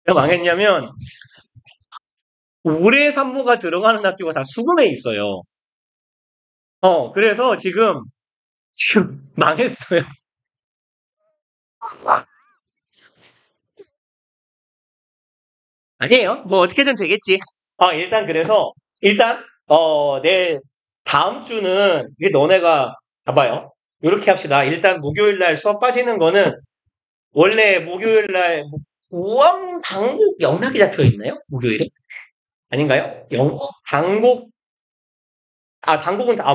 왜 망했냐면 올해 산모가 들어가는 학교가 다 수금에 있어요. 그래서 지금 망했어요. 아니에요. 뭐 어떻게든 되겠지. 일단 그래서 내 다음 주는 이게 너네가 봐봐요. 이렇게 합시다. 일단 목요일 날 수업 빠지는 거는 원래 목요일 날 우암 당국 영락이 잡혀 있나요? 목요일에? 아닌가요? 당국은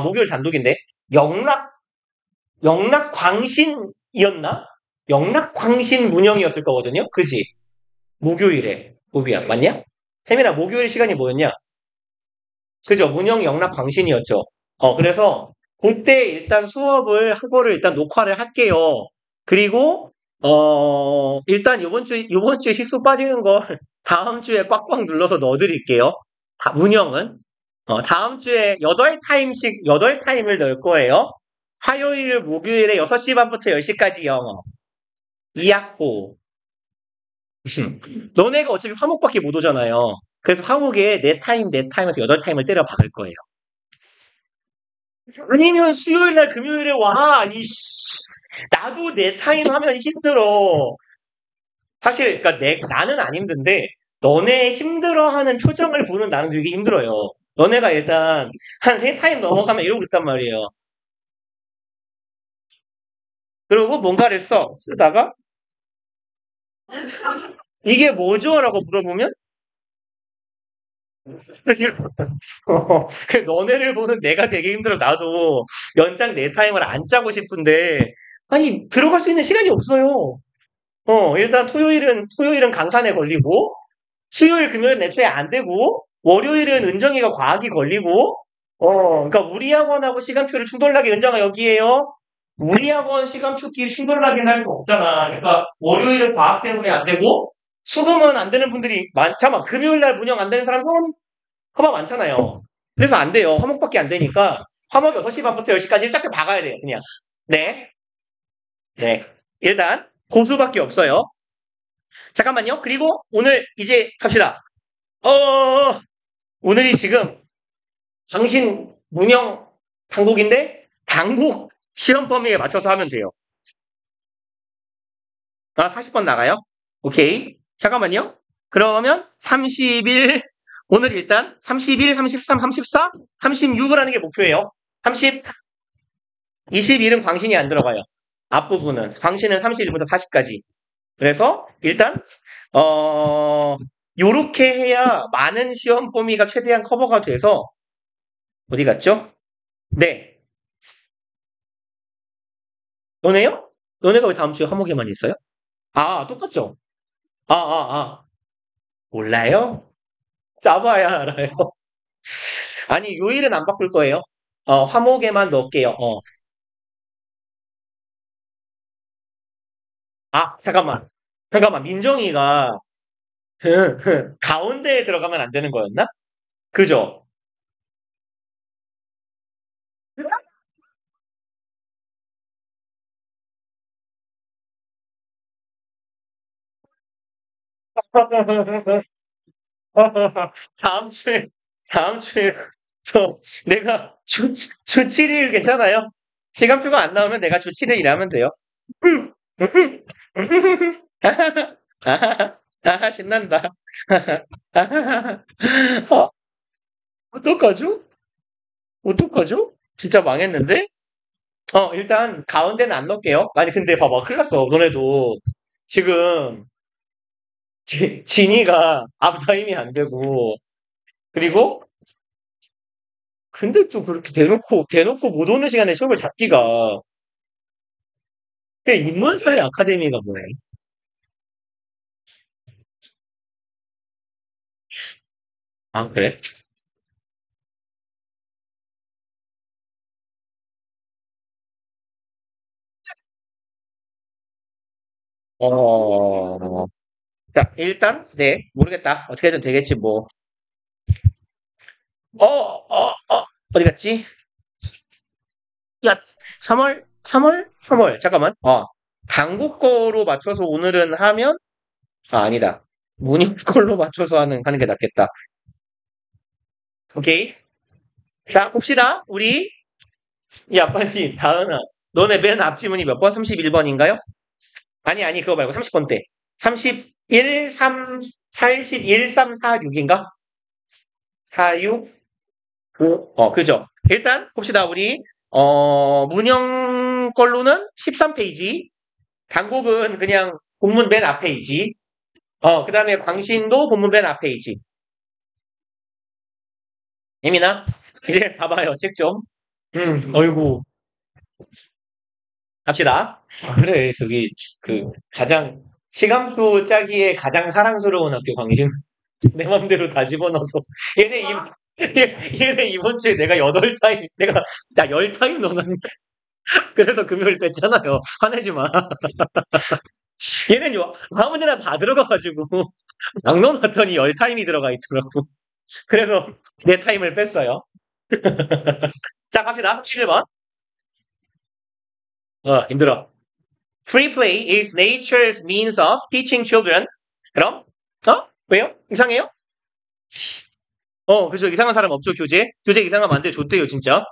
목요일 단독인데 영락 광신이었나? 영락 광신 문영이었을 거거든요. 그지? 목요일에 오비야 맞냐? 혜민아 목요일 시간이 뭐였냐? 그죠? 문영 영락 광신이었죠. 그래서 그때 일단 수업을 한거를 일단 녹화를 할게요. 그리고 일단 요번 주에 식수 빠지는 걸 다음 주에 꽉꽉 눌러서 넣어드릴게요. 문영은 다음 주에 8타임씩 8타임을 넣을 거예요. 화요일, 목요일에 6시 반부터 10시까지 영어. 이야호. 너네가 어차피 화목밖에 못 오잖아요. 그래서 화목에 4타임, 4타임에서 8타임을 때려 박을 거예요. 아니면 수요일 날 금요일에 와. 나도 4타임 하면 힘들어. 사실, 그러니까 나는 안 힘든데, 너네 힘들어하는 표정을 보는 나는 되게 힘들어요. 너네가 일단 한 3타임 넘어가면 이러고 있단 말이에요. 그리고 뭔가를 쓰다가, 이게 뭐죠? 라고 물어보면, 너네를 보는 내가 되게 힘들어. 나도 연장 4타임을 안 짜고 싶은데, 아니, 들어갈 수 있는 시간이 없어요. 일단 토요일은 강산에 걸리고, 수요일, 금요일은 애초에 안 되고, 월요일은 은정이가 과학이 걸리고, 그러니까 우리 학원하고 시간표를 충돌나게 은정아 여기에요. 우리 학원 시간표끼리 충돌나게 할 수 없잖아. 그러니까 월요일은 과학 때문에 안 되고, 수금은 안 되는 분들이 잠깐만, 금요일 날 문영 안 되는 사람 화목 많잖아요. 그래서 안 돼요. 화목밖에 안 되니까, 화목 6시 반부터 10시까지 일짝씩 박아야 돼요, 그냥. 네, 네. 일단, 고수밖에 없어요. 잠깐만요. 그리고 오늘 이제 갑시다. 오늘이 지금 당신 문영 당국인데 시험 범위에 맞춰서 하면 돼요. 40번 나가요? 오케이. 잠깐만요. 그러면 30일, 오늘 일단 31, 33, 34, 36을 하는 게 목표예요. 30, 21은 광신이 안 들어가요. 앞부분은. 광신은 31부터 40까지. 그래서 일단 요렇게 해야 많은 시험 범위가 최대한 커버가 돼서 어디 갔죠? 네. 너네요? 너네가 왜 다음 주에 화목에만 있어요? 똑같죠? 몰라요? 짜봐야 알아요. 아니, 요일은 안 바꿀 거예요. 화목에만 넣을게요. 잠깐만. 잠깐만, 민정이가 가운데에 들어가면 안 되는 거였나? 그죠? 다음 주에, 다음 주에, 내가 주 7일 괜찮아요? 시간표가 안 나오면 내가 주 7일 일하면 돼요. 신난다. 어, 어떡하죠? 어떡하죠? 진짜 망했는데? 일단 가운데는 안 넣을게요. 아니 근데 봐봐 큰일 났어. 너네도 지금 진이가 앞타임이 안 되고 그리고 근데 또 그렇게 대놓고 못 오는 시간에 수업을 잡기가 그 인문사회 아카데미가 뭐야? 그래? 어, 자 일단 네 모르겠다. 어떻게든 되겠지 뭐. 어디 갔지? 야 3월 잠깐만. 당국 거로 맞춰서 오늘은 하면 아니다. 문형걸로 맞춰서 하는 게 낫겠다. 오케이. 자, 봅시다. 우리, 야, 빨리, 다은아. 너네 맨 앞지문이 몇 번? 31번인가요? 아니, 그거 말고 30번 때. 31, 3, 41, 3, 4, 6인가? 4, 6, 9, 그죠. 일단, 봅시다. 우리, 문형 걸로는 13페이지. 단곡은 그냥 본문 맨 앞페이지. 그 다음에 광신도 본문 맨 앞페이지. 예민아? 이제 봐봐요. 책 좀. 어이구. 갑시다. 그래, 저기, 가장, 시간표 짜기에 가장 사랑스러운 학교 광신. 내 맘대로 다 집어넣어서. 얘네, 얘네 이번 주에 내가 8타임, 나 10타임 넣었는데. 그래서 금요일 뺐잖아요. 화내지 마. 얘는 아무 데나 다 들어가가지고. 막 넣어놨더니 10타임이 들어가 있더라고. 그래서 내 타임을 뺐어요. 자, 갑시다. 11번. 힘들어. Free play is nature's means of teaching children. 그럼, 왜요? 이상해요? 그죠. 이상한 사람 없죠, 교재? 교재 이상하면 안 돼. 좋대요, 진짜.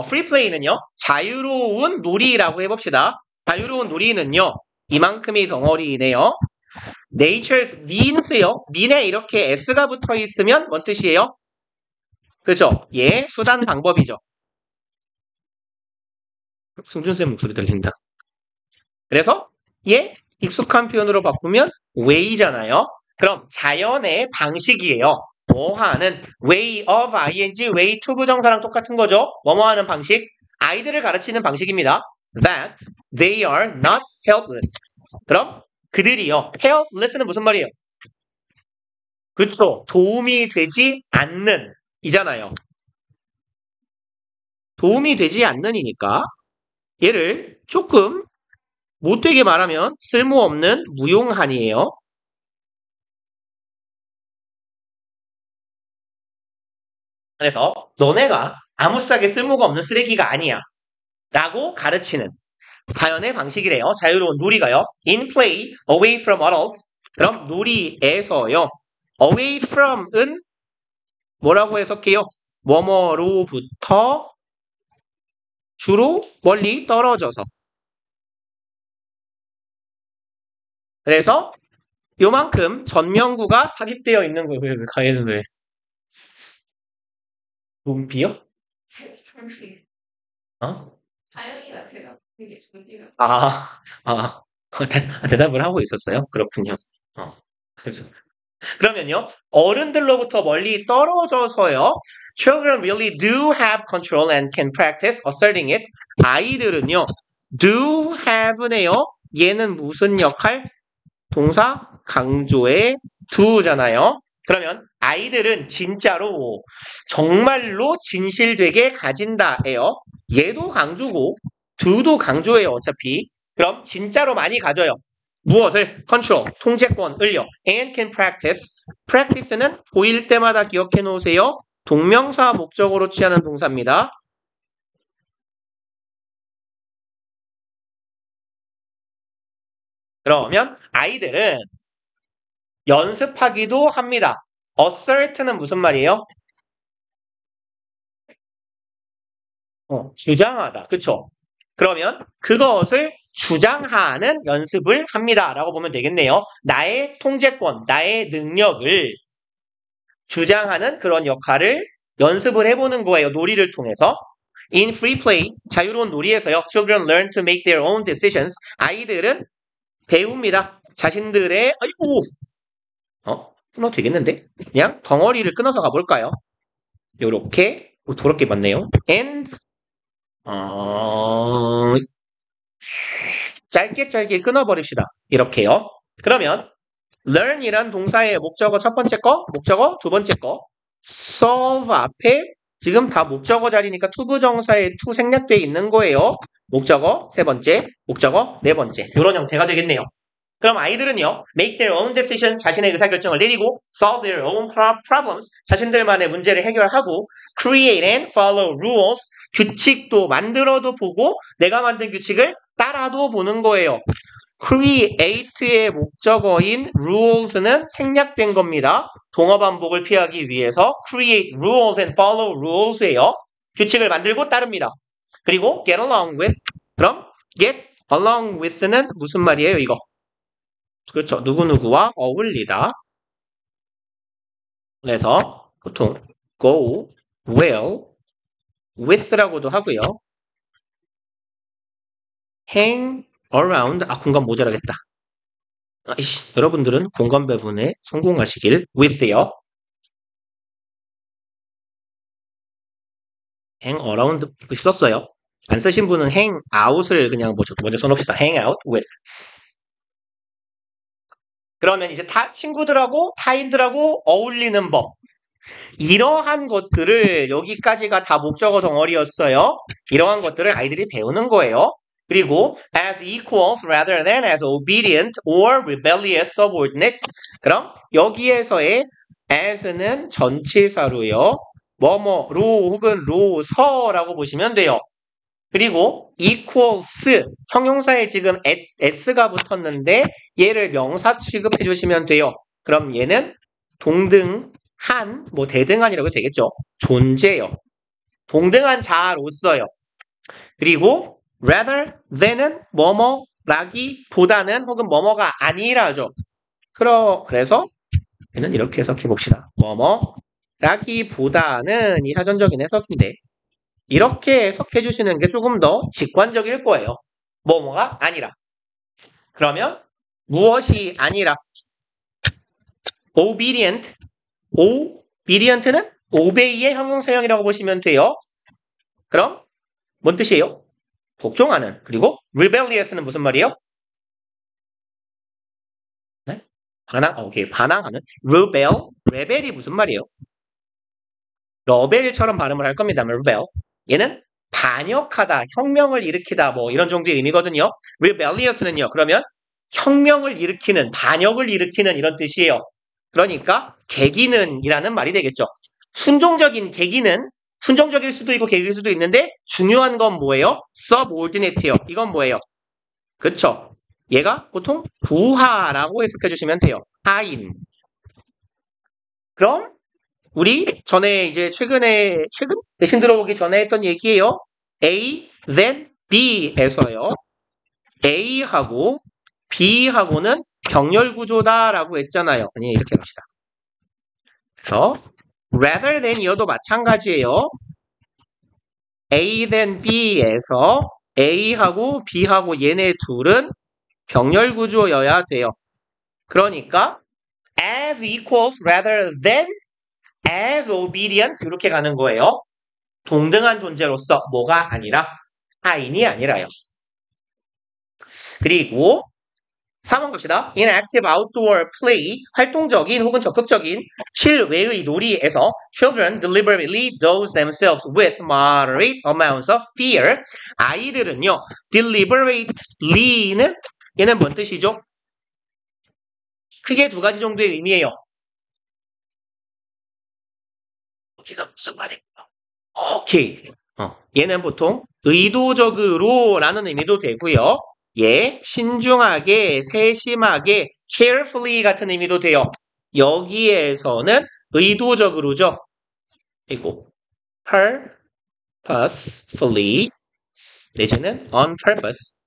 free play는요, 자유로운 놀이라고 해봅시다. 자유로운 놀이는요, 이만큼이 덩어리이네요. nature's means요. mean에 이렇게 s가 붙어 있으면 뭔 뜻이에요? 그죠? 예, 수단 방법이죠. 승준쌤 목소리 들린다. 그래서 예, 익숙한 표현으로 바꾸면 way잖아요. 그럼 자연의 방식이에요. 뭐 하는 way of ing, way to 부정사랑 똑같은 거죠. 뭐뭐 하는 방식, 아이들을 가르치는 방식입니다. That they are not helpless. 그럼 그들이요. helpless는 무슨 말이에요? 그쵸. 도움이 되지 않는 이잖아요. 도움이 되지 않는이니까 얘를 조금 못되게 말하면 쓸모없는 무용한이에요. 그래서 너네가 아무싸게 쓸모가 없는 쓰레기가 아니야 라고 가르치는 자연의 방식이래요. 자유로운 놀이가요. In play, away from adults. 그럼 놀이에서요. away from은 뭐라고 해석해요? 뭐뭐로부터 주로 멀리 떨어져서. 그래서 요만큼 전명구가 삽입되어 있는 거예요. 왜 가해는 왜? 좀비요? 어? 다영이가 되게 준비가 대답을 하고 있었어요? 그렇군요. 그래서 그러면요, 어른들로부터 멀리 떨어져서요, children really do have control and can practice asserting it. 아이들은요, do have네요. 얘는 무슨 역할? 동사 강조의 do잖아요. 그러면 아이들은 진짜로 정말로 진실되게 가진다예요. 얘도 강조고 do도 강조예요. 어차피. 그럼 진짜로 많이 가져요. 무엇을? control, 통제권을요. and can practice. practice는 보일 때마다 기억해 놓으세요. 동명사 목적으로 취하는 동사입니다. 그러면 아이들은 연습하기도 합니다. assert는 무슨 말이에요? 주장하다. 그쵸? 그러면 그것을 주장하는 연습을 합니다. 라고 보면 되겠네요. 나의 통제권, 나의 능력을 주장하는 그런 역할을 연습을 해보는 거예요. 놀이를 통해서. In free play, 자유로운 놀이에서요. Children learn to make their own decisions. 아이들은 배웁니다. 자신들의, 아이고! 끊어도 되겠는데? 그냥 덩어리를 끊어서 가볼까요? 요렇게, 더럽게 맞네요. And, 짧게 끊어버립시다. 이렇게요. 그러면 learn이란 동사의 목적어 첫 번째 거, 목적어 두 번째 거, solve 앞에 지금 다 목적어 자리니까 투부정사의 to 생략되어 있는 거예요. 목적어 세 번째, 목적어 네 번째. 이런 형태가 되겠네요. 그럼 아이들은요, make their own decision, 자신의 의사결정을 내리고, solve their own problems, 자신들만의 문제를 해결하고, create and follow rules, 규칙도 만들어도 보고, 내가 만든 규칙을 따라도 보는 거예요. create의 목적어인 rules는 생략된 겁니다. 동어 반복을 피하기 위해서 create rules and follow rules예요. 규칙을 만들고 따릅니다. 그리고 get along with. 그럼 get along with는 무슨 말이에요, 이거? 그렇죠. 누구누구와 어울리다. 그래서 보통 go well with라고도 하고요. hang around. 공감 모자라겠다. 여러분들은 공감 배분에 성공하시길 with요. hang around 썼어요. 안 쓰신 분은 hang out을 그냥 먼저 써놓읍시다. hang out with. 그러면 이제 친구들하고 타인들하고 어울리는 법. 이러한 것들을 여기까지가 다 목적어 덩어리였어요. 이러한 것들을 아이들이 배우는 거예요. 그리고 as equals rather than as obedient or rebellious subordinates. 그럼 여기에서의 as는 전치사로요. 뭐뭐로 혹은 로서라고 보시면 돼요. 그리고 equals 형용사에 지금 s가 붙었는데 얘를 명사 취급해 주시면 돼요. 그럼 얘는 동등한 대등한이라고 되겠죠. 존재요. 동등한 자로서요. 그리고 rather than은 뭐뭐라기보다는 혹은 뭐뭐가 아니라죠. 그래서 얘는 이렇게 해석해 봅시다. 뭐뭐라기보다는 이 사전적인 해석인데 이렇게 해석해 주시는 게 조금 더 직관적일 거예요. 뭐뭐가 아니라. 그러면 무엇이 아니라 obedient는 obey의 형용사형이라고 보시면 돼요. 그럼 뭔 뜻이에요? 복종하는. 그리고 rebellious는 무슨 말이에요? 네? 반항하는. rebel이 무슨 말이에요? 러벨처럼 발음을 할 겁니다. rebel. 얘는 반역하다, 혁명을 일으키다 이런 정도의 의미거든요. rebellious는요. 그러면 혁명을 일으키는, 반역을 일으키는 이런 뜻이에요. 그러니까 개기는 이라는 말이 되겠죠. 순종적인 개기는 순종적일 수도 있고 개기일 수도 있는데 중요한 건 뭐예요? subordinate요. 이건 뭐예요? 그쵸? 얘가 보통 부하라고 해석해 주시면 돼요. 하인. 그럼 우리 전에 이제 최근 내신 들어오기 전에 했던 얘기예요. A, then B에서요. A하고 B하고는 병렬 구조다라고 했잖아요. 아니, 이렇게 합시다. 그래서 rather than 이어도 마찬가지예요. A, then B에서 A하고 B하고 얘네 둘은 병렬 구조여야 돼요. 그러니까 as equals rather than as obedient 이렇게 가는 거예요. 동등한 존재로서 뭐가 아니라 하인이 아니라요. 그리고 3번 갑시다. In active outdoor play, 활동적인 혹은 적극적인 실외의 놀이에서 children deliberately dose themselves with moderate amounts of fear. 아이들은요, deliberately는 얘는 뭔 뜻이죠? 크게 두 가지 정도의 의미예요. 여기가 무슨 말이에요? 오케이. 얘는 보통 의도적으로라는 의미도 되고요. 신중하게, 세심하게, carefully 같은 의미도 돼요. 여기에서는 의도적으로죠. 그리고 purposefully 내지는 on purpose.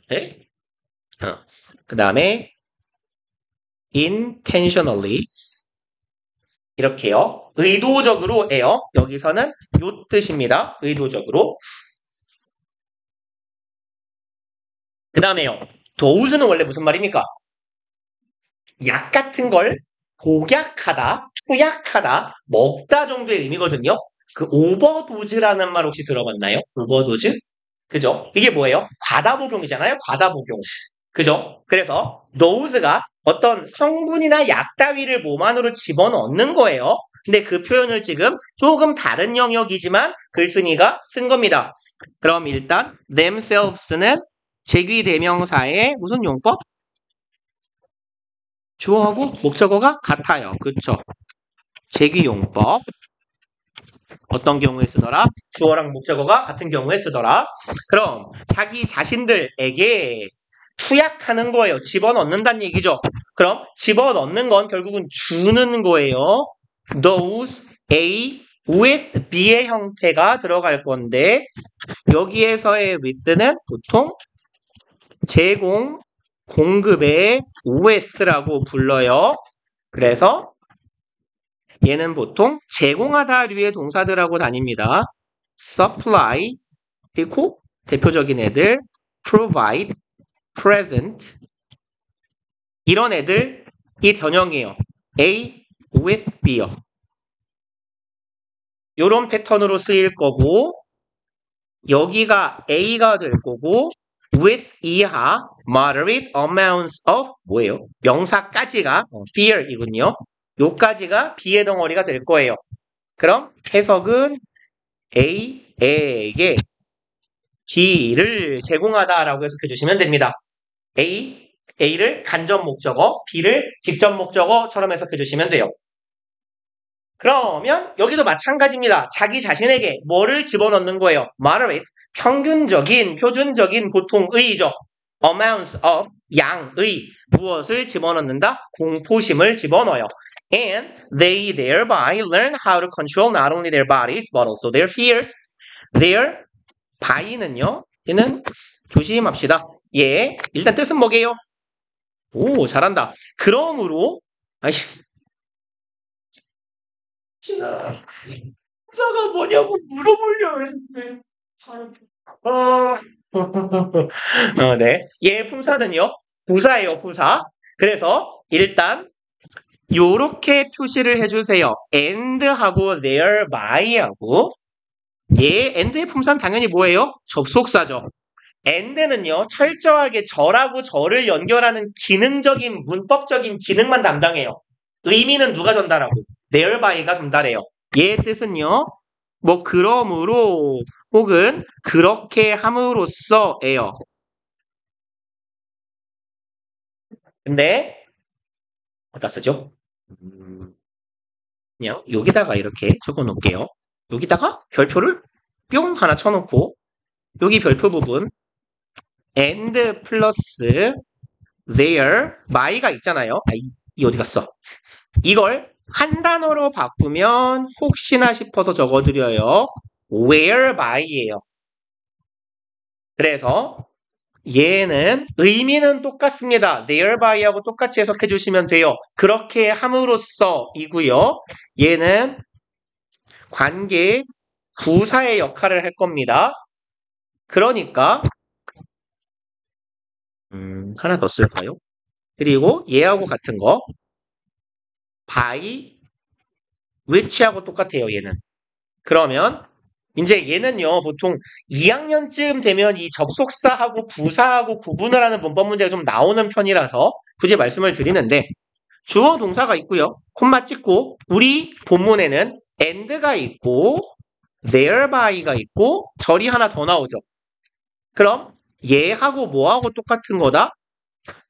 네? 그 다음에 intentionally 이렇게요. 의도적으로예요. 여기서는 요 뜻입니다. 의도적으로. 그 다음에요. dose는 원래 무슨 말입니까? 약 같은 걸 복약하다, 투약하다, 먹다 정도의 의미거든요. 그 오버도즈라는 말 혹시 들어봤나요? 오버도즈? 그죠? 이게 뭐예요? 과다 복용이잖아요. 과다 복용. 그죠? 그래서 dose가 어떤 성분이나 약 따위를 몸 안으로 집어넣는 거예요. 근데 그 표현을 지금 조금 다른 영역이지만 글쓴이가 쓴 겁니다. 그럼 일단 themselves는 제귀대명사의 무슨 용법? 주어하고 목적어가 같아요. 그쵸? 제귀용법. 어떤 경우에 쓰더라? 주어랑 목적어가 같은 경우에 쓰더라. 그럼 자기 자신들에게 투약하는 거예요. 집어넣는다는 얘기죠. 그럼 집어넣는 건 결국은 주는 거예요. Those A with B의 형태가 들어갈 건데 여기에서의 with는 보통 제공, 공급의 with라고 불러요. 그래서 얘는 보통 제공하다류의 동사들하고 다닙니다. supply, 그리고 대표적인 애들 provide, present 이런 애들이 변형이에요. A with B요. 이런 패턴으로 쓰일 거고 여기가 A가 될 거고 with 이하 moderate amounts of 뭐예요? 명사까지가 fear이군요. 요까지가 B의 덩어리가 될 거예요. 그럼 해석은 A에게 B를 제공하다라고 해석해 주시면 됩니다. A를 간접 목적어, B를 직접 목적어처럼 해석해 주시면 돼요. 그러면 여기도 마찬가지입니다. 자기 자신에게 뭐를 집어넣는 거예요? moderate, 평균적인, 표준적인, 보통의죠. amounts of, 양의, 무엇을 집어넣는다? 공포심을 집어넣어요. And they thereby learn how to control not only their bodies but also their fears. Their by는요, 얘는 조심합시다. 예, 일단 뜻은 뭐게요? 오, 잘한다. 그러므로, 아이, 품사가 뭐냐고 물어보려 했는데. 네. 얘 품사는요, 부사예요, 부사. 그래서 일단 요렇게 표시를 해주세요. and하고 thereby 하고 얘 and의 품사는 당연히 뭐예요? 접속사죠. and는요, 철저하게 저라고 저를 연결하는 기능적인, 문법적인 기능만 담당해요. 의미는 누가 전달하고? therby가 전달해요. 얘의 뜻은요, 뭐, 그러므로, 혹은, 그렇게 함으로써예요. 근데, 어디다 쓰죠? 그냥, 여기다가 이렇게 적어 놓을게요. 여기다가 별표를 뿅 하나 쳐놓고, 여기 별표 부분, and 플러스 their, my가 있잖아요. 이 어디 갔어? 이걸 한 단어로 바꾸면 혹시나 싶어서 적어드려요. whereby 예요. 그래서 얘는 의미는 똑같습니다. thereby 하고 똑같이 해석해 주시면 돼요. 그렇게 함으로써 이고요. 얘는 관계 부사의 역할을 할 겁니다. 그러니까 하나 더 쓸까요? 그리고 얘하고 같은 거 by which하고 똑같아요. 얘는. 그러면 이제 얘는요, 보통 2학년쯤 되면 이 접속사하고 부사하고 구분을 하는 문법 문제가 좀 나오는 편이라서 굳이 말씀을 드리는데, 주어 동사가 있고요, 콤마 찍고, 우리 본문에는 and가 있고, therby가 있고, 절이 하나 더 나오죠. 그럼 얘하고 뭐하고 똑같은 거다?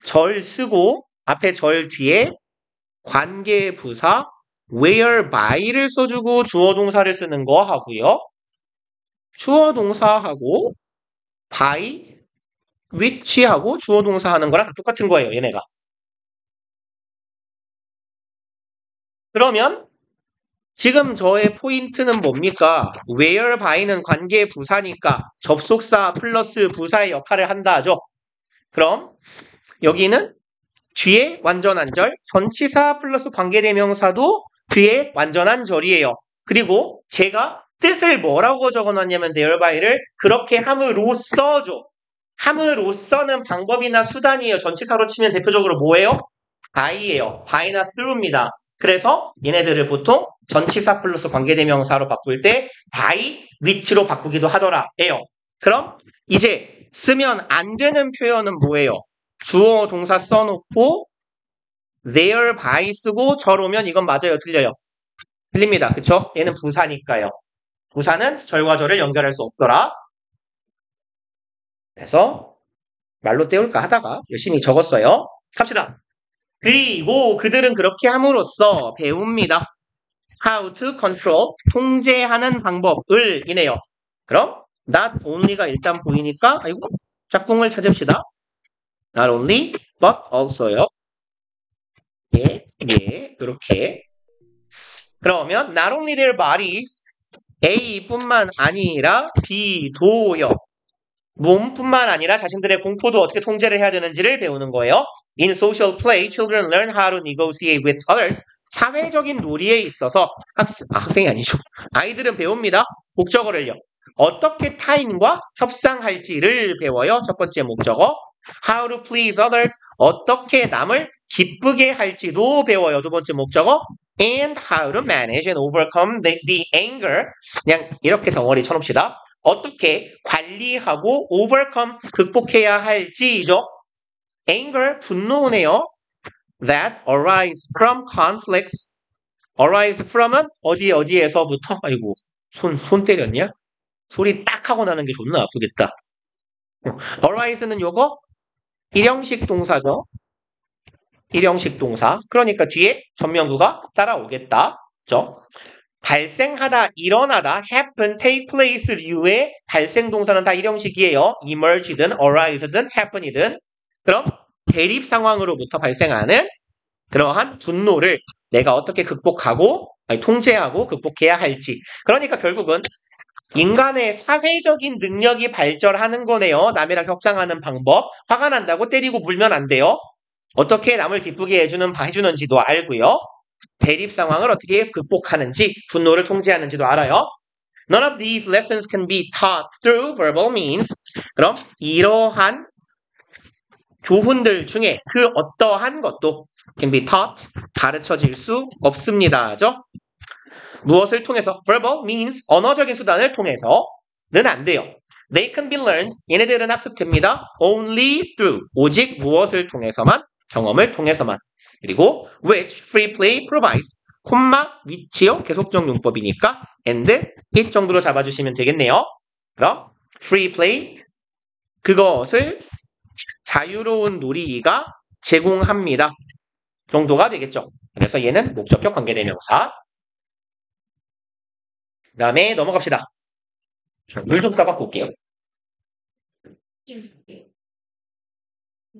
절 쓰고, 앞에 절 뒤에 관계 부사, whereby,를 써주고 주어 동사를 쓰는 거 하고요. 주어 동사하고 by, which하고 주어 동사 하는 거랑 똑같은 거예요, 얘네가. 그러면 지금 저의 포인트는 뭡니까? whereby는 관계 부사니까 접속사 플러스 부사의 역할을 한다 하죠. 그럼 여기는 뒤에 완전한 절, 전치사 플러스 관계대명사도 뒤에 완전한 절이에요. 그리고 제가 뜻을 뭐라고 적어놨냐면 therby를 그렇게 함으로써죠. 함으로써는 방법이나 수단이에요. 전치사로 치면 대표적으로 뭐예요? by예요. by나 through입니다. 그래서 얘네들을 보통 전치사 플러스 관계대명사로 바꿀 때 by, which로 바꾸기도 하더라예요. 그럼 이제 쓰면 안 되는 표현은 뭐예요? 주어 동사 써놓고 thereby 쓰고 절 오면 이건 맞아요, 틀려요? 틀립니다. 그쵸? 얘는 부사니까요. 부사는 절과 절을 연결할 수 없더라. 그래서 말로 때울까 하다가 열심히 적었어요. 갑시다. 그리고 그들은 그렇게 함으로써 배웁니다. how to control, 통제하는 방법을 이네요. 그럼 not only가 일단 보이니까 아이고 짝꿍을 찾읍시다. not only but also요. 예, 그렇게. 그러면 not only their bodies, A뿐만 아니라 B도요. 몸뿐만 아니라 자신들의 공포도 어떻게 통제를 해야 되는지를 배우는 거예요. In social play, children learn how to negotiate with others. 사회적인 놀이에 있어서 학생이 아니죠. 아이들은 배웁니다. 목적어를요. 어떻게 타인과 협상할지를 배워요. 첫 번째 목적어. How to please others. 어떻게 남을 기쁘게 할지도 배워요. 두 번째 목적어. And how to manage and overcome the anger. 그냥 이렇게 덩어리 쳐놓읍시다. 어떻게 관리하고 overcome, 극복해야 할지죠. anger, 분노네요. that arise from conflicts. arise from은 어디에서부터? 아이고, 손 때렸냐? 소리 딱 하고 나는 게 존나 아프겠다. arise는 요거 일형식 동사죠. 일형식 동사. 그러니까 뒤에 전명구가 따라오겠다. 그죠? 발생하다, 일어나다, happen, take place 류의 발생 동사는 다 일형식이에요. emerge든, arise든, happen이든. 그럼 대립 상황으로부터 발생하는 그러한 분노를 내가 어떻게 통제하고 극복해야 할지. 그러니까 결국은 인간의 사회적인 능력이 발전하는 거네요. 남이랑 협상하는 방법. 화가 난다고 때리고 물면 안 돼요. 어떻게 남을 기쁘게 해주는지도 알고요. 대립 상황을 어떻게 극복하는지, 분노를 통제하는지도 알아요. None of these lessons can be taught through verbal means. 그럼 이러한 교훈들 중에 그 어떠한 것도 can be taught, 가르쳐질 수 없습니다죠. 무엇을 통해서? verbal means, 언어적인 수단을 통해서는 안 돼요. They can be learned, 얘네들은 학습됩니다. only through, 오직 무엇을 통해서만, 경험을 통해서만. 그리고 which free play provides, 콤마 위치요 계속적 용법이니까 and it 정도로 잡아주시면 되겠네요. 그럼 free play 그것을 자유로운 놀이가 제공합니다. 정도가 되겠죠. 그래서 얘는 목적격 관계대명사. 그 다음에 넘어갑시다. 물 좀 따갖고 올게요.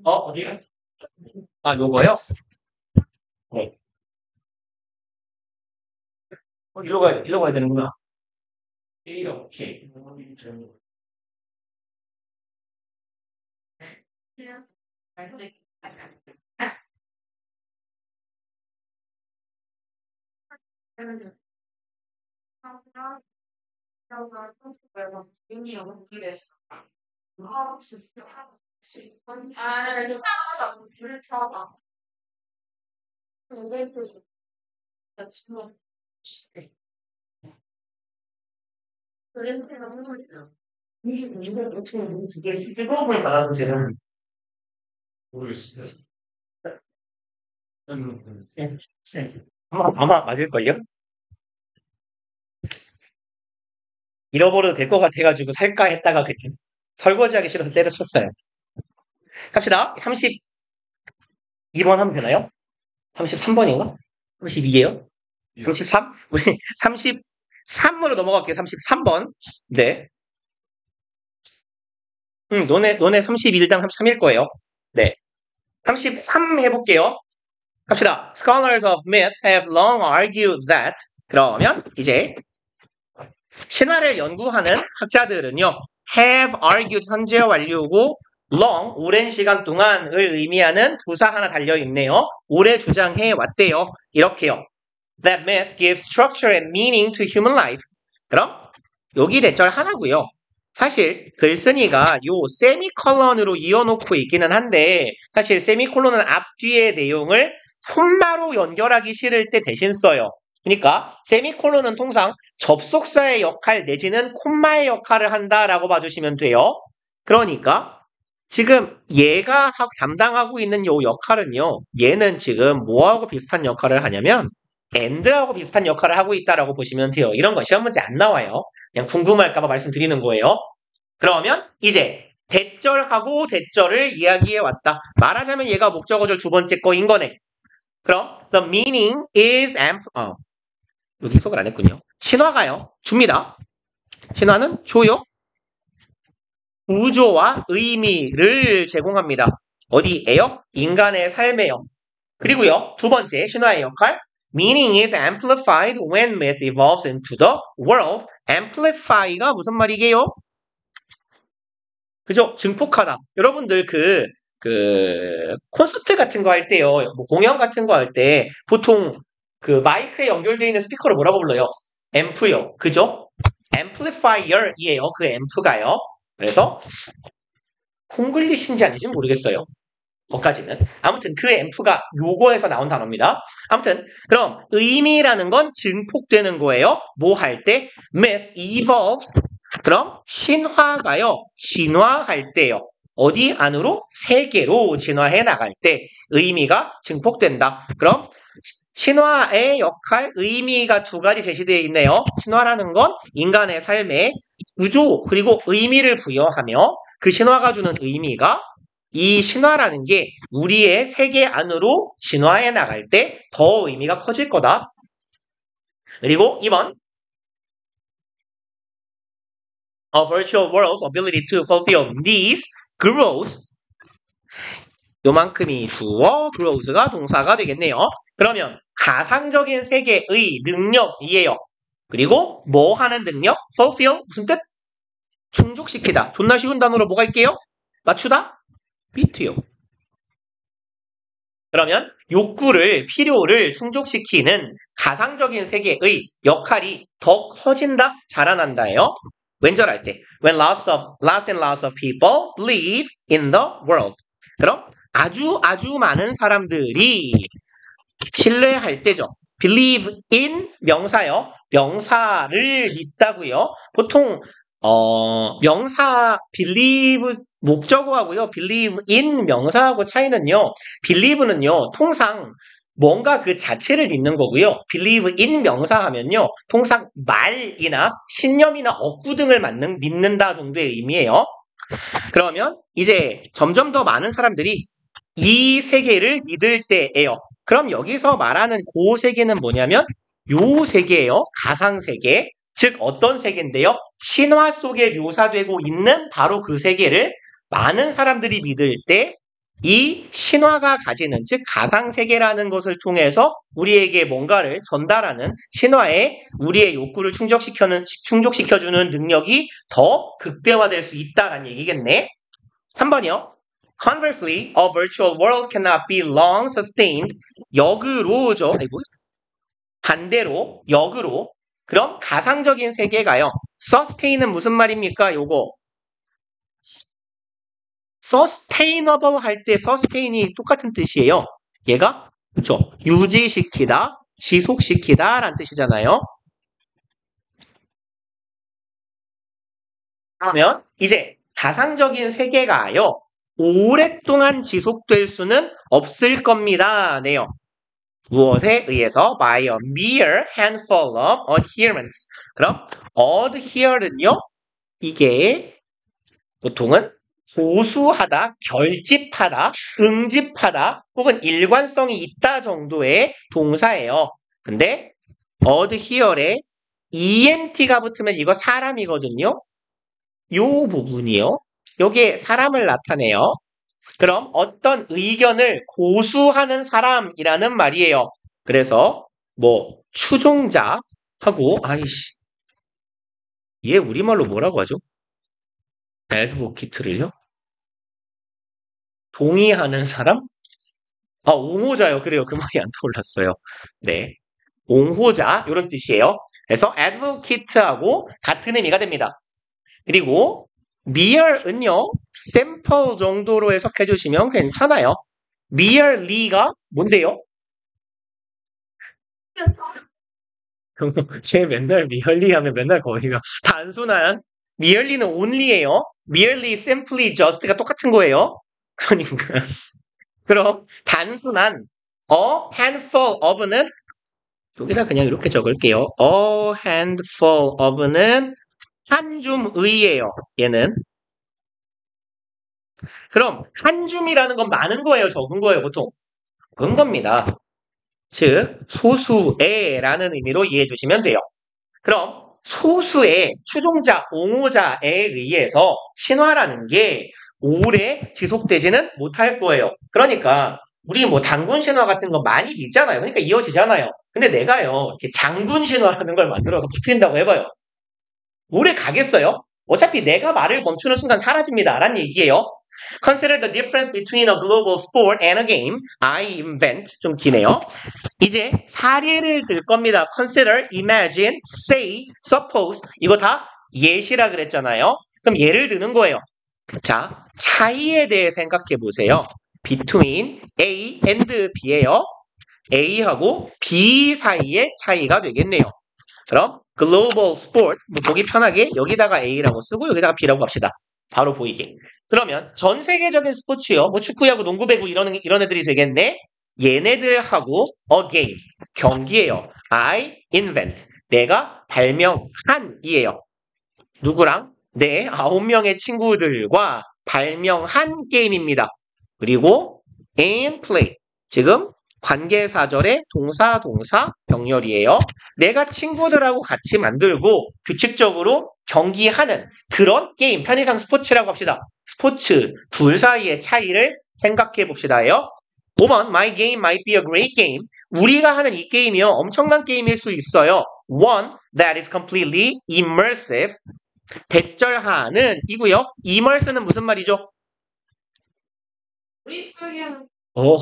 어디요? 요거요? 네. 일로 가야 되는구나. 이렇게. 뜨거움을 받아도 되는 모르겠어요. 아마 맞을걸요? 잃어버려도 될 것 같아가지고 살까 했다가 그때 설거지하기 싫어서 때려쳤어요. 갑시다. 32번 하면 되나요? 33번인가? 32예요? 33? 우리 33으로 넘어갈게요. 33번. 네. 너네 31당 33일 거예요. 네. 33 해볼게요. 갑시다. Scholars of myth have long argued that. 그러면 이제 신화를 연구하는 학자들은요. have argued 현재 완료고 long 오랜 시간 동안을 의미하는 부사 하나 달려있네요. 오래 주장해 왔대요. 이렇게요. That myth gives structure and meaning to human life. 그럼 여기 대절 하나고요. 사실 글쓴이가 요 세미콜론으로 이어놓고 있기는 한데 사실 세미콜론은 앞뒤의 내용을 콤마로 연결하기 싫을 때 대신 써요. 그러니까 세미콜론은 통상 접속사의 역할 내지는 콤마의 역할을 한다라고 봐주시면 돼요. 그러니까 지금 얘가 담당하고 있는 요 역할은요. 얘는 지금 뭐하고 비슷한 역할을 하냐면 and하고 비슷한 역할을 하고 있다라고 보시면 돼요. 이런 건 시험 문제 안 나와요. 그냥 궁금할까봐 말씀드리는 거예요. 그러면 이제 대절하고 대절을 이야기해 왔다. 말하자면 얘가 목적어절 두 번째 거인 거네. 그럼 the meaning is 여기 해석을 안 했군요. 신화가요. 줍니다. 신화는 줘요. 구조와 의미를 제공합니다. 어디에요? 인간의 삶에요. 그리고요, 두 번째 신화의 역할. Meaning is amplified when myth evolves into the world. amplify가 무슨 말이게요? 그죠? 증폭하다. 여러분들 콘서트 같은 거 할 때요, 뭐 공연 같은 거 할 때, 보통 그 마이크에 연결되어 있는 스피커를 뭐라고 불러요? 앰프요. 그죠? amplifier이에요. 그 앰프가요. 그래서, 콩글리시인지 아닌지 모르겠어요. 거까지는. 아무튼 그 앰프가 요거에서 나온 단어입니다. 아무튼 그럼 의미라는 건 증폭되는 거예요. 뭐 할 때? myth evolves. 그럼 신화가요. 진화할 때요. 어디 안으로? 세계로 진화해 나갈 때 의미가 증폭된다. 그럼 신화의 역할, 의미가 두 가지 제시되어 있네요. 신화라는 건 인간의 삶에 구조 그리고 의미를 부여하며 그 신화가 주는 의미가 이 신화라는 게 우리의 세계 안으로 진화해 나갈 때 더 의미가 커질 거다. 그리고 2번 A virtual world's ability to fulfill these grows 요만큼이 주어, grows가 동사가 되겠네요. 그러면 가상적인 세계의 능력이에요. 그리고 뭐 하는 능력? fulfill 무슨 뜻? 충족시키다. 존나 쉬운 단어로 뭐가 있게요? 맞추다? 비트요. 그러면 욕구를, 필요를 충족시키는 가상적인 세계의 역할이 더 커진다, 자라난다예요. 왼절할 때 when lots and lots of people believe in the world. 그럼 아주 많은 사람들이 신뢰할 때죠. believe in 명사요. 명사를 믿다고요. 보통 명사 believe 목적어하고요. believe in 명사하고 차이는요. believe는요. 통상 뭔가 그 자체를 믿는 거고요. believe in 명사 하면요. 통상 말이나 신념이나 억구 등을 믿는다 정도의 의미예요. 그러면 이제 점점 더 많은 사람들이 이 세계를 믿을 때예요. 그럼 여기서 말하는 그 세계는 뭐냐면 요 세계예요. 가상세계. 즉 어떤 세계인데요? 신화 속에 묘사되고 있는 바로 그 세계를 많은 사람들이 믿을 때 이 신화가 가지는 즉 가상세계라는 것을 통해서 우리에게 뭔가를 전달하는 신화에 우리의 욕구를 충족시켜주는 능력이 더 극대화될 수 있다는 얘기겠네. 3번이요. Conversely, a virtual world cannot be long sustained. 역으로죠. 아이고. 반대로, 역으로. 그럼 가상적인 세계가요. sustain은 무슨 말입니까? 요거. sustainable 할 때 sustain이 똑같은 뜻이에요. 얘가 그렇죠. 유지시키다, 지속시키다 라는 뜻이잖아요. 그러면 이제 가상적인 세계가요. 오랫동안 지속될 수는 없을 겁니다. 네요. 무엇에 의해서? By a mere handful of adherents. 그럼 adhere는요. 이게 보통은 고수하다, 결집하다, 응집하다 혹은 일관성이 있다 정도의 동사예요. 근데 adhere에 ent가 붙으면 이거 사람이거든요. 요 부분이요. 요게 사람을 나타내요. 그럼 어떤 의견을 고수하는 사람이라는 말이에요. 그래서 뭐 추종자하고 아이씨 얘 우리말로 뭐라고 하죠? advocate를요? 동의하는 사람? 아, 옹호자요. 그래요. 그 말이 안 떠올랐어요. 네. 옹호자, 이런 뜻이에요. 그래서 advocate하고 같은 의미가 됩니다. 그리고 mere은요, 샘플 정도로 해석해 주시면 괜찮아요. merely가 뭔데요? 제 맨날 merely 하면 맨날 거기가 단순한 merely는 only예요. merely, simply, just가 똑같은 거예요. 그러니까 그럼 단순한 a handful of는 여기다 그냥 이렇게 적을게요. A handful of는 한 줌의예요. 얘는. 그럼 한 줌이라는 건 많은 거예요, 적은 거예요, 보통? 적은 겁니다. 즉 소수에라는 의미로 이해해 주시면 돼요. 그럼 소수의 추종자, 옹호자에 의해서 신화라는 게 오래 지속되지는 못할 거예요. 그러니까 우리 뭐 단군 신화 같은 거 많이 믿잖아요. 그러니까 이어지잖아요. 근데 내가요, 이렇게 장군 신화라는 걸 만들어서 붙인다고 해봐요. 오래 가겠어요? 어차피 내가 말을 멈추는 순간 사라집니다. 라는 얘기예요. Consider the difference between a global sport and a game I invent. 좀 기네요. 이제 사례를 들 겁니다. Consider, imagine, say, suppose. 이거 다 예시라 그랬잖아요. 그럼 예를 드는 거예요. 자, 차이에 대해 생각해 보세요. Between A and B예요. A하고 B 사이의 차이가 되겠네요. 그럼 global sport, 뭐 보기 편하게 여기다가 A라고 쓰고 여기다가 B라고 합시다. 바로 보이게. 그러면 전 세계적인 스포츠요. 뭐 축구야구, 농구, 배구 이런 애들이 되겠네. 얘네들하고 a game, 경기예요. I invent, 내가 발명한이에요. 누구랑? 내 9명의 친구들과 발명한 게임입니다. 그리고 and play, 지금 관계사절의 동사 병렬이에요. 내가 친구들하고 같이 만들고 규칙적으로 경기하는 그런 게임, 편의상 스포츠라고 합시다. 스포츠 둘 사이의 차이를 생각해 봅시다요. 5번 My game might be a great game. 우리가 하는 이 게임이요, 엄청난 게임일 수 있어요. One that is completely immersive. 대절하는 이고요. immerse는 무슨 말이죠? 몰입하게 하는. 오.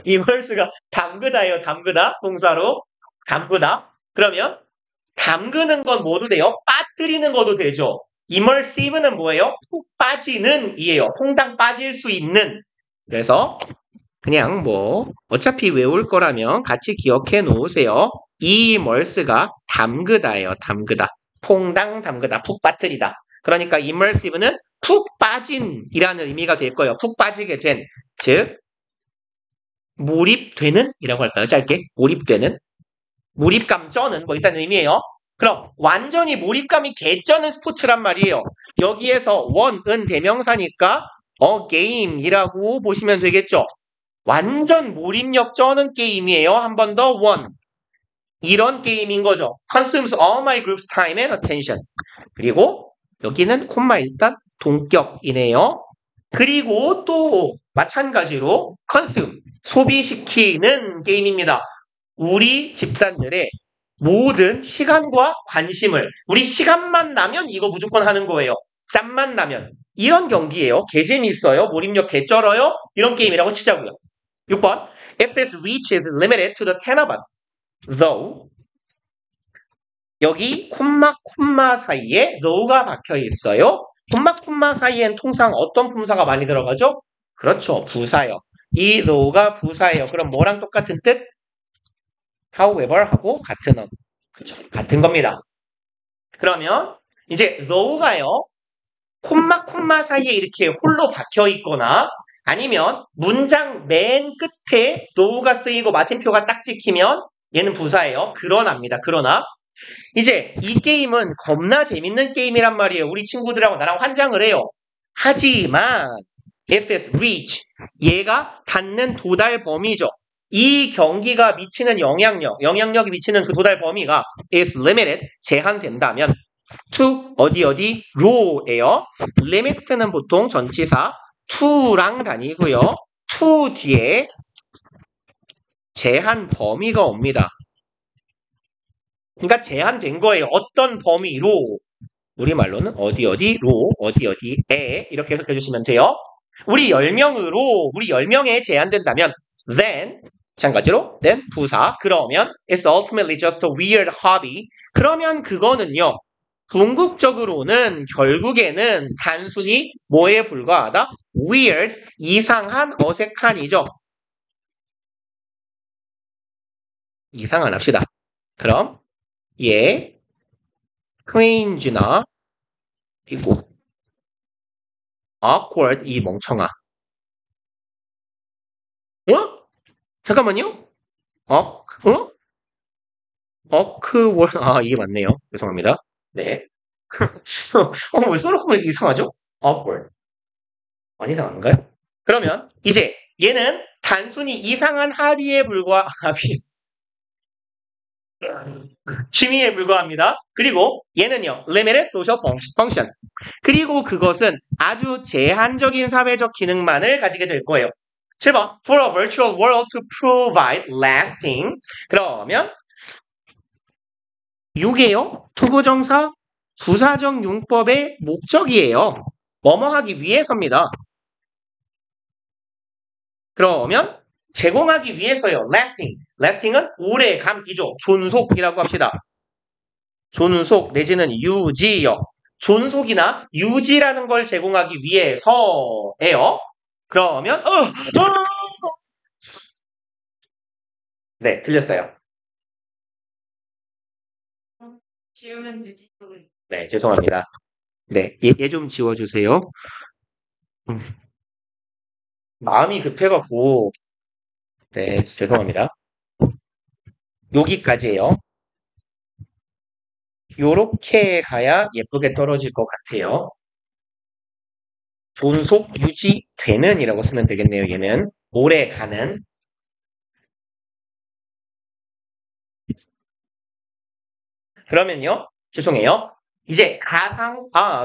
immerse가 담그다예요. 담그다. 동사로 담그다. 그러면 담그는 건 뭐도 돼요? 빠뜨리는 것도 되죠. immersive는 뭐예요? 푹 빠지는 이에요. 퐁당 빠질 수 있는. 그래서 그냥 뭐 어차피 외울 거라면 같이 기억해 놓으세요. immerse가 담그다예요. 담그다. 퐁당 담그다. 푹 빠뜨리다. 그러니까 immersive는 푹 빠진이라는 의미가 될 거예요. 푹 빠지게 된. 즉 몰입되는 이라고 할까요? 짧게. 몰입되는. 몰입감 쩌는 뭐 일단 의미예요. 그럼 완전히 몰입감이 개쩌는 스포츠란 말이에요. 여기에서 원은 대명사니까 game이라고 보시면 되겠죠. 완전 몰입력 쩌는 게임이에요. 한 번 더 원. 이런 게임인 거죠. Consumes all my group's time and attention. 그리고 여기는 콤마 일단 동격이네요. 그리고 또 마찬가지로 consume, 소비시키는 게임입니다. 우리 집단들의 모든 시간과 관심을, 우리 시간만 나면 이거 무조건 하는 거예요. 짬만 나면. 이런 경기예요. 개 재미있어요. 몰입력 개 쩔어요. 이런 게임이라고 치자고요. 6번. If its reach is limited to the 10 of us, though. 여기 콤마 사이에 though가 박혀 있어요. 콤마 사이엔 통상 어떤 품사가 많이 들어가죠? 그렇죠. 부사요. 이 though가 부사예요. 그럼 뭐랑 똑같은 뜻? however 하고 같은 그렇죠. 같은 겁니다. 그러면 이제 though가요. 콤마 사이에 이렇게 홀로 박혀 있거나 아니면 문장 맨 끝에 though가 쓰이고 마침표가 딱 찍히면 얘는 부사예요. 그러나입니다. 그러나 이제 이 게임은 겁나 재밌는 게임이란 말이에요. 우리 친구들하고 나랑 환장을 해요. 하지만 if it's reach, 얘가 닿는 도달 범위죠. 이 경기가 미치는 영향력이 미치는 그 도달 범위가 is limited, 제한된다면 to 어디로예요. limit는 보통 전치사 to랑 다니고요. to 뒤에 제한 범위가 옵니다. 그러니까 제한된 거예요. 어떤 범위로. 우리말로는 어디로, 어디에 이렇게 해석해 주시면 돼요. 우리 10명에 제한된다면 then, 마찬가지로 then 부사, 그러면 it's ultimately just a weird hobby. 그러면 그거는요. 궁극적으로는 결국에는 단순히 뭐에 불과하다? weird, 이상한, 어색한이죠. 이상한 합시다. 그럼 예, cringe나 그리고 awkward 이 멍청아. 잠깐만요. awkward 이게 맞네요. 죄송합니다. 네. 왜 써놓고 이상하죠? awkward. 많이 이상한가요? 그러면 이제 얘는 단순히 이상한 취미에 불과합니다. 그리고 얘는요, limited social function. 그리고 그것은 아주 제한적인 사회적 기능만을 가지게 될 거예요. 7번, for a virtual world to provide lasting. 그러면 요게요, 투부정사 부사적 용법의 목적이에요. 뭐뭐 하기 위해서입니다. 그러면 제공하기 위해서요. lasting은 오래감이죠. 존속이라고 합시다. 존속 내지는 유지요. 존속이나 유지라는 걸 제공하기 위해서예요. 그러면 네, 틀렸어요. 지우면 되지. 네, 죄송합니다. 네, 얘 좀 지워주세요. 마음이 급해갖고 네, 죄송합니다. 여기까지예요. 요렇게 가야 예쁘게 떨어질 것 같아요. 존속 유지되는 이라고 쓰면 되겠네요. 얘는 오래 가는. 그러면요. 죄송해요. 이제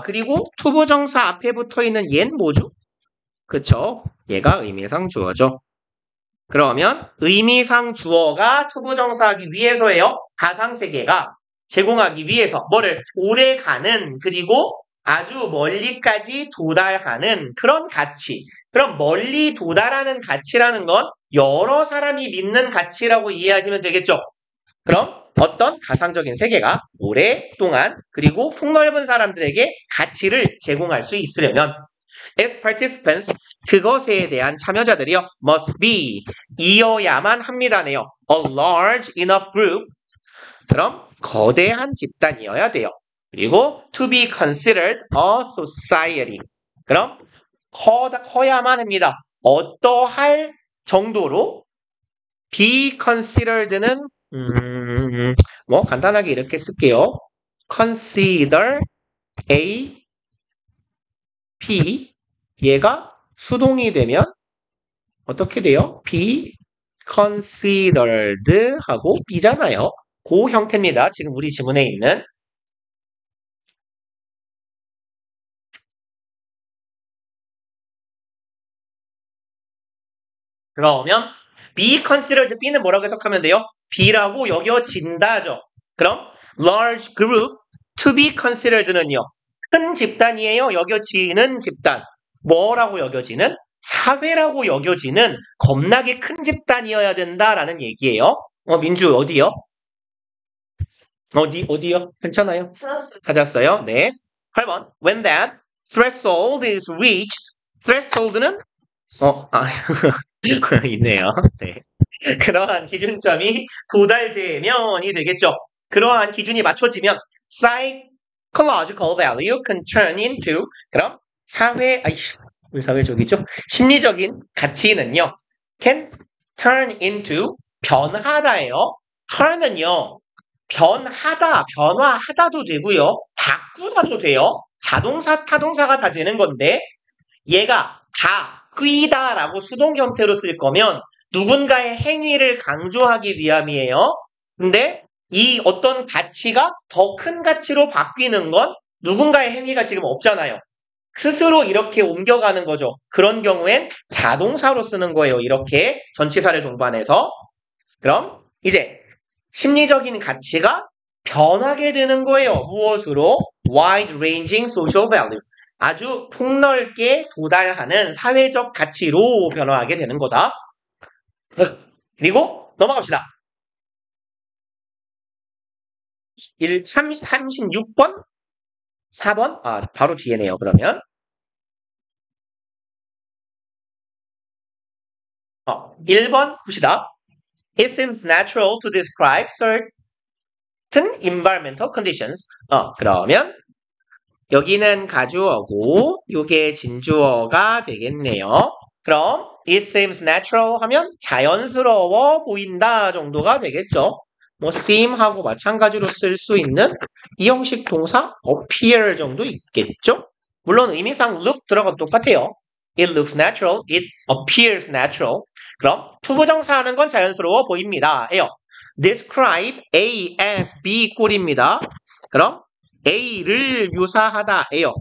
그리고 투부정사 앞에 붙어있는 얘는 뭐죠? 그쵸? 얘가 의미상 주어죠. 그러면 의미상 주어가 투부정사하기 위해서예요. 가상 세계가 제공하기 위해서 뭐를 오래 가는 그리고 아주 멀리까지 도달하는 그런 가치. 그럼 멀리 도달하는 가치라는 건 여러 사람이 믿는 가치라고 이해하시면 되겠죠. 그럼 어떤 가상적인 세계가 오랫동안 그리고 폭넓은 사람들에게 가치를 제공할 수 있으려면 as participants 그것에 대한 참여자들이요 must be 이어야만 합니다네요. a large enough group 그럼 거대한 집단이어야 돼요. 그리고 to be considered a society 그럼 커야만 합니다. 어떠할 정도로 be considered는 뭐 간단하게 이렇게 쓸게요. consider A, P 얘가 수동이 되면 어떻게 돼요? be considered 하고 B잖아요. 그 형태입니다. 지금 우리 지문에 있는 그러면 be considered B는 뭐라고 해석하면 돼요? B라고 여겨진다죠. 그럼 large group to be considered는요. 큰 집단이에요. 여겨지는 집단. 뭐라고 여겨지는? 사회라고 여겨지는 겁나게 큰 집단이어야 된다라는 얘기예요. 민주 어디요? 어디요? 괜찮아요. 찾았어요. 네. 8번. When that threshold is reached. threshold는 있네요. 네. 그러한 기준점이 도달되면이 되겠죠. 그러한 기준이 맞춰지면 psychological value can turn into 그럼 우리 사회적이죠. 심리적인 가치는요. can turn into 변하다예요. turn은요. 변화하다도 되고요. 바꾸다도 돼요. 자동사, 타동사가 다 되는 건데 얘가 바뀌다라고 수동 형태로 쓸 거면 누군가의 행위를 강조하기 위함이에요. 근데 이 어떤 가치가 더 큰 가치로 바뀌는 건 누군가의 행위가 지금 없잖아요. 스스로 이렇게 옮겨가는 거죠. 그런 경우엔 자동사로 쓰는 거예요. 이렇게 전치사를 동반해서. 그럼 이제 심리적인 가치가 변하게 되는 거예요. 무엇으로? wide-ranging social value. 아주 폭넓게 도달하는 사회적 가치로 변화하게 되는 거다. 그리고 넘어갑시다. 36번? 4번? 바로 뒤에네요. 그러면 1번 봅시다. It seems natural to describe certain environmental conditions. 그러면 여기는 가주어고 요게 진주어가 되겠네요. 그럼 it seems natural 하면 자연스러워 보인다 정도가 되겠죠. 뭐 seem하고 마찬가지로 쓸 수 있는 이 형식 동사 appear 정도 있겠죠. 물론 의미상 look 들어가도 똑같아요. It looks natural. It appears natural. 그럼 투부정사하는 건 자연스러워 보입니다. 에요. Describe A as B 꼴입니다. 그럼 A를 묘사하다. 에요.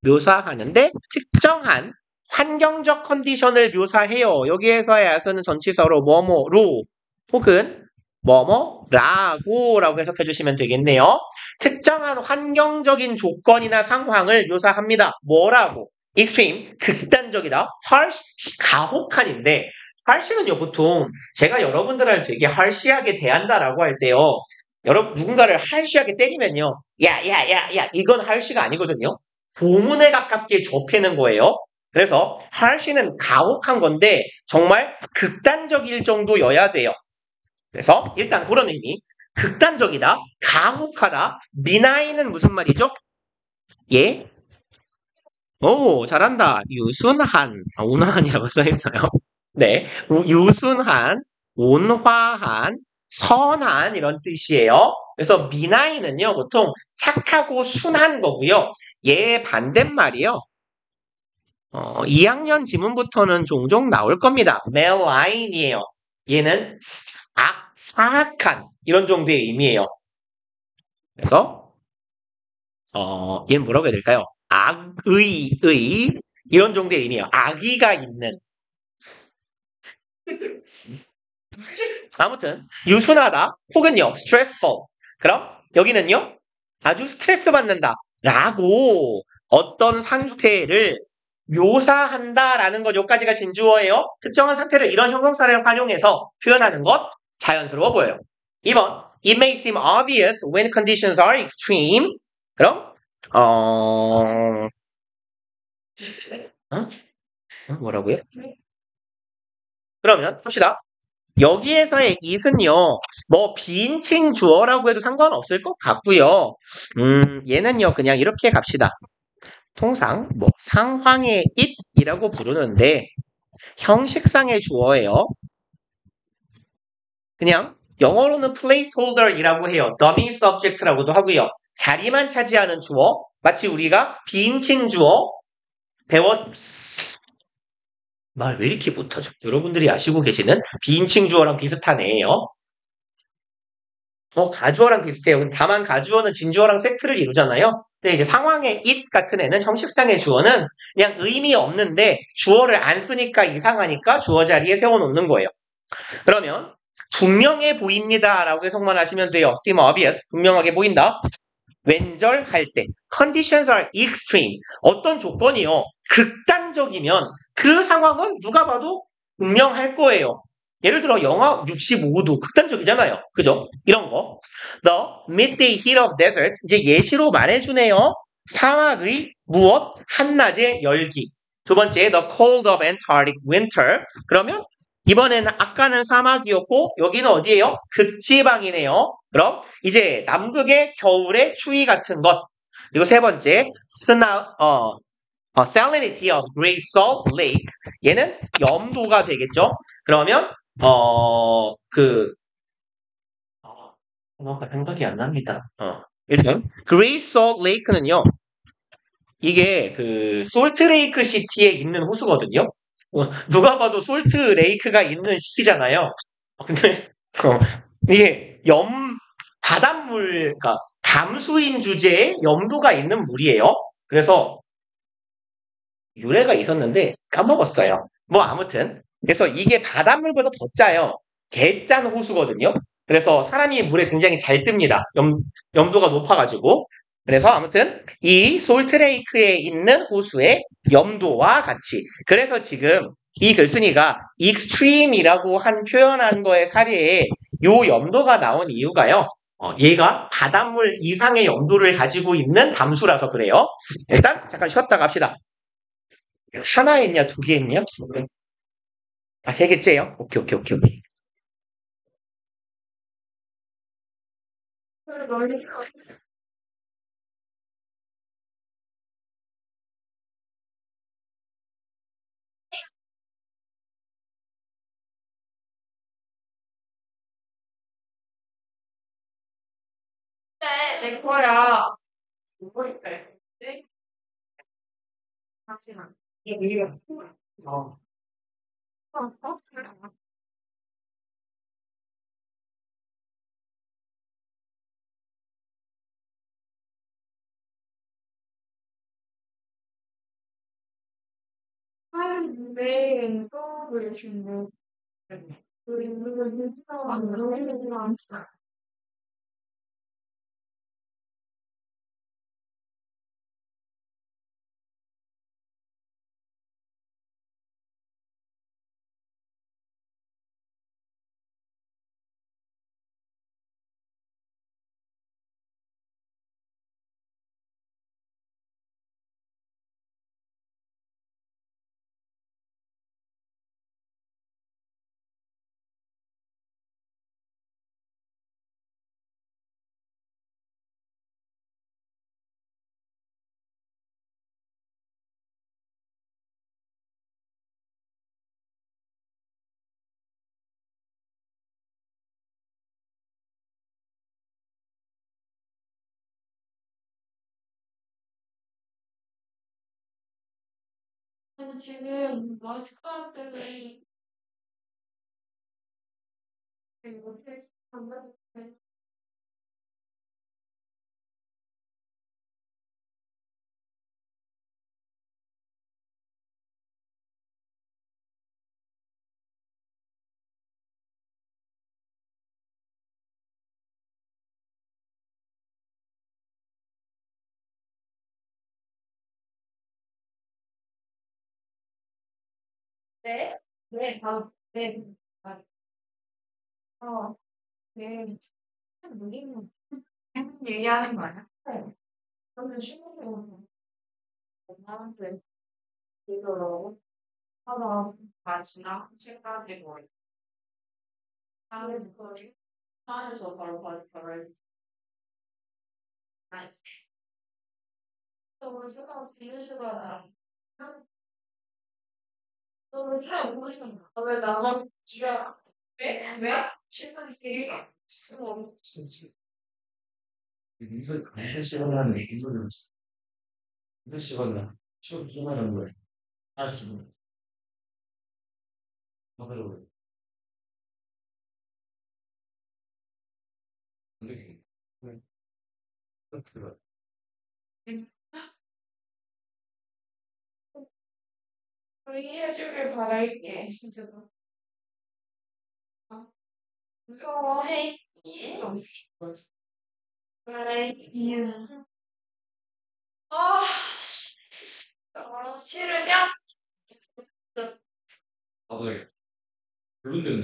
묘사하는데 특정한 환경적 컨디션을 묘사해요. 여기에서의 as는 전치사로 뭐뭐로 혹은 뭐뭐라고 해석해 주시면 되겠네요. 특정한 환경적인 조건이나 상황을 묘사합니다. 뭐라고? extreme, 극단적이다. harsh, 가혹한인데 harsh는요 보통 제가 여러분들을 되게 harsh하게 대한다라고 할 때요. 여러분 누군가를 harsh하게 때리면요. 야, 이건 harsh가 아니거든요. 고문에 가깝게 좁히는 거예요. 그래서 harsh는 가혹한 건데 정말 극단적일 정도여야 돼요. 그래서 일단 그런 의미. 극단적이다, 가혹하다, 미나이는 무슨 말이죠? 예? 오, 잘한다. 유순한, 온화한이라고 써있어요. 네, 유순한, 온화한, 선한 이런 뜻이에요. 그래서 미나이는요, 보통 착하고 순한 거고요. 얘 반대말이요. 2학년 지문부터는 종종 나올 겁니다. maligne이에요. 얘는 사악한 이런 정도의 의미예요. 그래서 얘는 뭐라고 해야 될까요? 악의 이런 정도의 의미예요. 악의가 있는. 아무튼 유순하다 혹은요 stressful. 그럼 여기는요 아주 스트레스 받는다 라고 어떤 상태를 묘사한다라는 것 여기까지가 진주어예요. 특정한 상태를 이런 형용사를 활용해서 표현하는 것 자연스러워 보여요. 2번 It may seem obvious when conditions are extreme. 그럼 뭐라고요? 그러면 봅시다. 여기에서의 it은요, 뭐 비인칭 주어라고 해도 상관없을 것 같고요. 얘는요, 그냥 이렇게 갑시다. 통상 뭐 상황의 it이라고 부르는데 형식상의 주어예요. 그냥 영어로는 placeholder이라고 해요. dummy subject라고도 하고요. 자리만 차지하는 주어, 마치 우리가 비인칭 주어 말 왜 이렇게 못하죠? 여러분들이 아시고 계시는 비인칭 주어랑 비슷한 애예요. 가주어랑 비슷해요. 다만 가주어는 진주어랑 세트를 이루잖아요. 근데 이제 상황의 it 같은 애는 형식상의 주어는 그냥 의미 없는데 주어를 안 쓰니까 이상하니까 주어 자리에 세워놓는 거예요. 그러면 분명해 보입니다라고 해석만 하시면 돼요. seem obvious. 분명하게 보인다. 왼절할 때 conditions are extreme. 어떤 조건이요. 극단적이면 그 상황은 누가 봐도 분명할 거예요. 예를 들어 영하 65도 극단적이잖아요. 그죠? 이런 거. The midday heat of desert. 이제 예시로 말해주네요. 사막의 무엇? 한낮의 열기. 두 번째, the cold of Antarctic winter. 그러면 이번에는 아까는 사막이었고 여기는 어디예요? 극지방이네요. 그럼 이제 남극의 겨울의 추위 같은 것. 그리고 세 번째, salinity of Great Salt Lake. 얘는 염도가 되겠죠. 그러면 생각이 안 납니다. 일단 Great Salt Lake는요. 이게 그 솔트레이크 시티에 있는 호수거든요. 누가 봐도 솔트 레이크가 있는 시티잖아요. 근데 이게 바닷물, 그러니까 담수인 주제에 염도가 있는 물이에요. 그래서 유래가 있었는데 까먹었어요. 뭐 아무튼 그래서 이게 바닷물보다 더 짜요. 개짠 호수거든요. 그래서 사람이 물에 굉장히 잘 뜹니다. 염도가 높아가지고. 그래서 아무튼 이 솔트레이크에 있는 호수의 염도와 같이. 그래서 지금 이 글쓴이가 extreme이라고 표현한 거의 사례에 요 염도가 나온 이유가요. 얘가 바닷물 이상의 염도를 가지고 있는 담수라서 그래요. 일단 잠깐 쉬었다 갑시다. 하나 했냐, 두 개 했냐? 세 개째요? 오케이. 내 거야. 뭐 있대? 잠시만. 어. 매일 수업을 주는 우리는 너무 많았어. 아니, 지금 마스크랑 때문에 못해. 네? 네, 네. 아, 네. 무리는 얘기하는 거 아니야? 네. 그러면 쉬는 엄마한테 이거로 하나 마지막 생각해 보이. 다음에서 거리 산에서 바로 바로 나이스. 너무 생각 이해시가 너무 잘 모르겠다. 왜 나만 지야? 왜? 실컷 되게 무슨 시간이라는 이거는 무슨 시간이야? 시험 시간이라는 거야. 아 지금 맞아요. 근데 네. 그렇게 이해해주길 바랄게. 진짜. 무서워해. 예? 그래. 아, 너무 싫으냐? 나도 그런 데는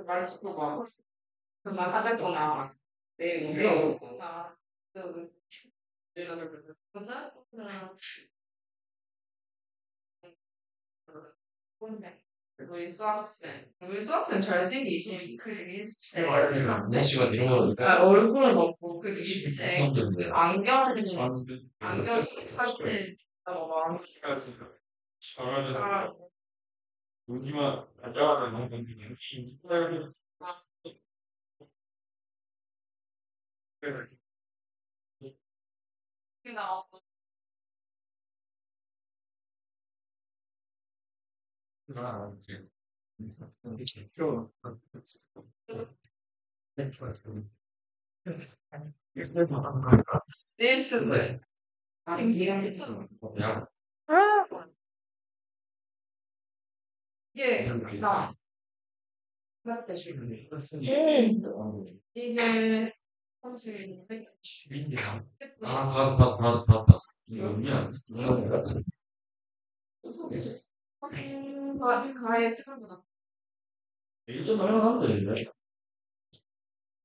말투도 막, 그만 하자꾸나. 내가 그, 우리 수학생 잘생기신 그 리스트. 네 시간 이런 거 아, 얼굴은 없고 그 리스트에 없는데. 안경은 안경 사실 너무 많아. 우지마 가져가는 방법이 나오고 릴스인데. 아니 이게 야, 이게 나 맞대. 이게 사실인데. 아, 다. 이거 미안. 가해 생각보다. 일좀 할만한데, 이제.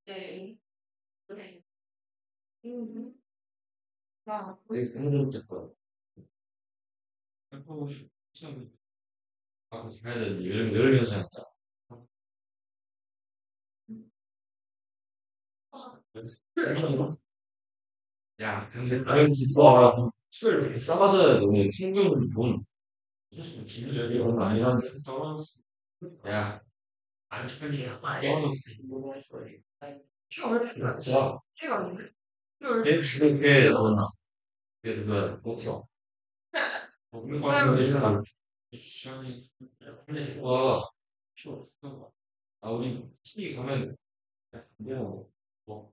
네. 그래. 음. 나 되게 생존했을 해보고 싶, 참, 아, 해야 되는데, 여름 여상이다 야, 근데 다른 집과 술 이렇게 싸가져야 너는 평균 돈 무슨 기본적인 건 아니라는 생각을 야, 안 쓰는 게 진짜 해가 안 돼. 내 주변에 너나 그 목표 먹는 거 하는 게 싫어. 시간이 근데 그거 필요 없어. 아 우리 TV 가면 뭐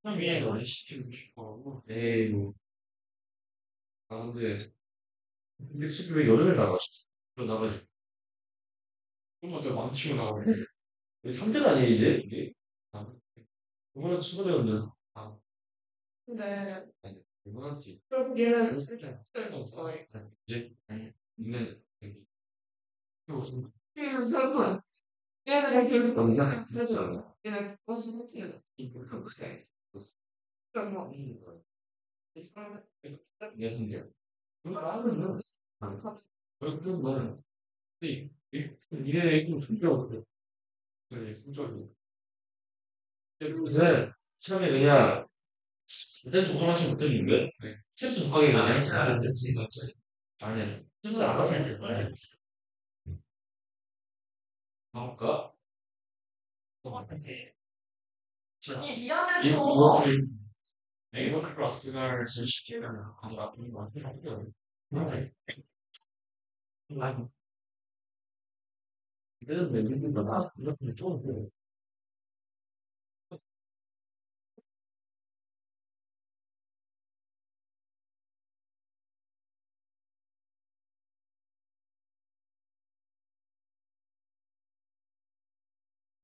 위에 원래 시키고 싶어. 에이 뭐. 아 근데 지금 왜 여름에 나가지? 또 나가지. 좀만 더 망치고 나가네. 이게 3대 아니야 이제 이게? 아, 이번에 수고되었네. 아, 근데 아니 이번한테 그럼 얘는 이제 있는 여기 무슨 얘는 설마 얘는 계속 그래서 얘는 무슨 소리야? 그럼 뭐 예선이야. 그러면 그건 너는 이래 좀 성격 그래 성적이 요새 시험에 그냥 일단 조금하시면 못되는데 실수 정확하게 그냥 잘안 됐지 아니야 실수 안 하면 될 거야 나올까? 아니 이 미안해서 이것을 네이버 클래스를 실시키면 아마 어떻게 할게요 그래도 내 믿음보다 이렇게 좀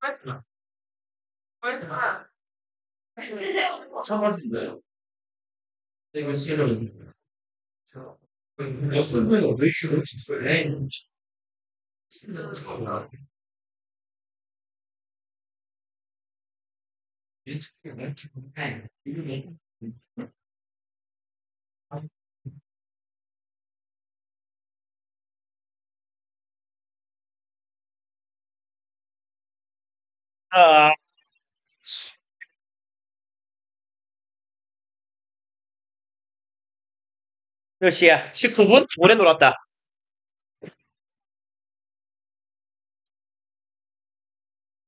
얼마 얼마 상관없는데 이거 지금 무슨 왜 이렇게 있어요? 아, 몇 시야? 19분? 오래 놀았다.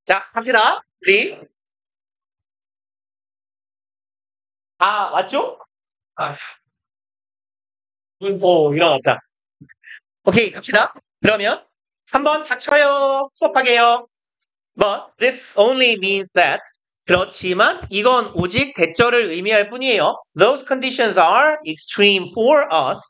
자, 갑시다. 우리. 아, 맞죠? 아, 일어났다. 오케이, 갑시다. 그러면 3번 닥쳐요. 수업하게요. But this only means that. 그렇지만 이건 오직 대절을 의미할 뿐이에요. Those conditions are extreme for us.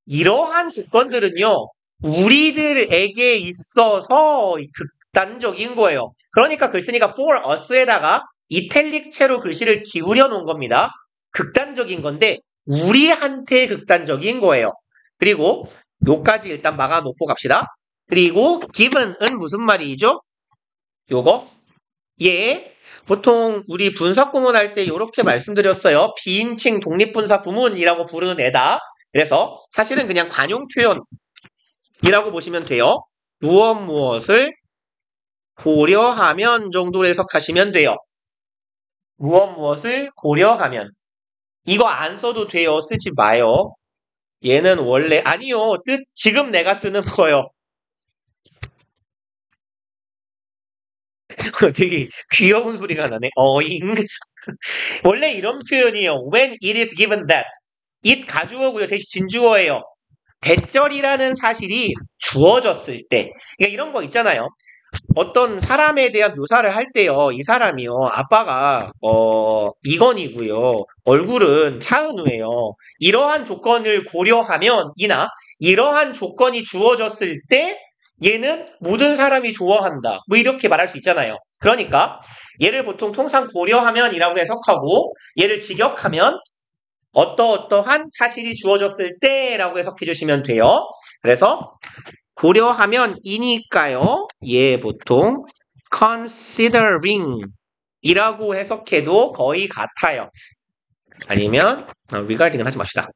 이러한 조건들은요, 우리들에게 있어서 극단적인 거예요. 그러니까 글 쓰니까 for us에다가 이탈릭체로 글씨를 기울여 놓은 겁니다. 극단적인 건데, 우리한테 극단적인 거예요. 그리고 요까지 일단 막아놓고 갑시다. 그리고 given은 무슨 말이죠? 요거? 예. 보통 우리 분사 구문할 때 이렇게 말씀드렸어요. 비인칭 독립분사 구문이라고 부르는 애다. 그래서 사실은 그냥 관용 표현이라고 보시면 돼요. 무엇을 고려하면 정도로 해석하시면 돼요. 무엇을 고려하면. 이거 안 써도 돼요. 쓰지 마요. 얘는 원래 아니요. 뜻 지금 내가 쓰는 거요. 되게 귀여운 소리가 나네. 어잉. 원래 이런 표현이에요. When it is given that. it 가주어고요. 대신 진주어예요. 대절이라는 사실이 주어졌을 때. 그러니까 이런 거 있잖아요. 어떤 사람에 대한 묘사를 할 때요. 이 사람이요. 아빠가 이건이고요. 얼굴은 차은우예요. 이러한 조건을 고려하면 이나 이러한 조건이 주어졌을 때 얘는 모든 사람이 좋아한다. 뭐 이렇게 말할 수 있잖아요. 그러니까 얘를 보통 통상 고려하면이라고 해석하고 얘를 직역하면 어떠어떠한 사실이 주어졌을 때라고 해석해 주시면 돼요. 그래서 고려하면 이니까요. 얘 보통 considering 이라고 해석해도 거의 같아요. 아니면 regarding은 하지 맙시다.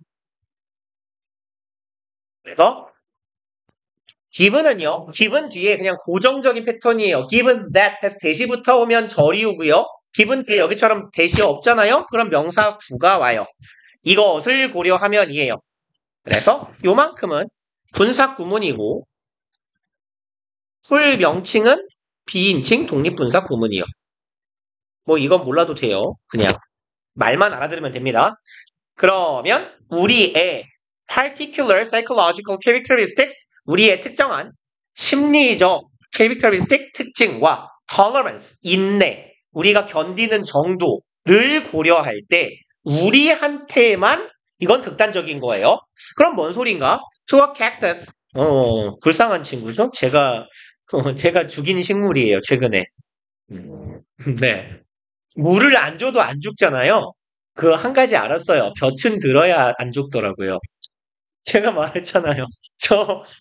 그래서 given은요. given 뒤에 그냥 고정적인 패턴이에요. given that 해서 대시부터 오면 절이 오고요. 기분 때 여기처럼 대시 없잖아요? 그럼 명사 구가 와요. 이것을 고려하면이에요. 그래서 요만큼은 분사 구문이고 풀 명칭은 비인칭 독립분사 구문이요. 뭐 이건 몰라도 돼요. 그냥 말만 알아들으면 됩니다. 그러면 우리의 particular psychological characteristics, 우리의 특정한 심리적 characteristic 특징과 tolerance, 인내, 우리가 견디는 정도를 고려할 때 우리한테만 이건 극단적인 거예요. 그럼 뭔 소린가? To a cactus. 불쌍한 친구죠? 제가 죽인 식물이에요, 최근에. 네. 물을 안 줘도 안 죽잖아요. 그 한 가지 알았어요. 볕은 들어야 안 죽더라고요. 제가 말했잖아요.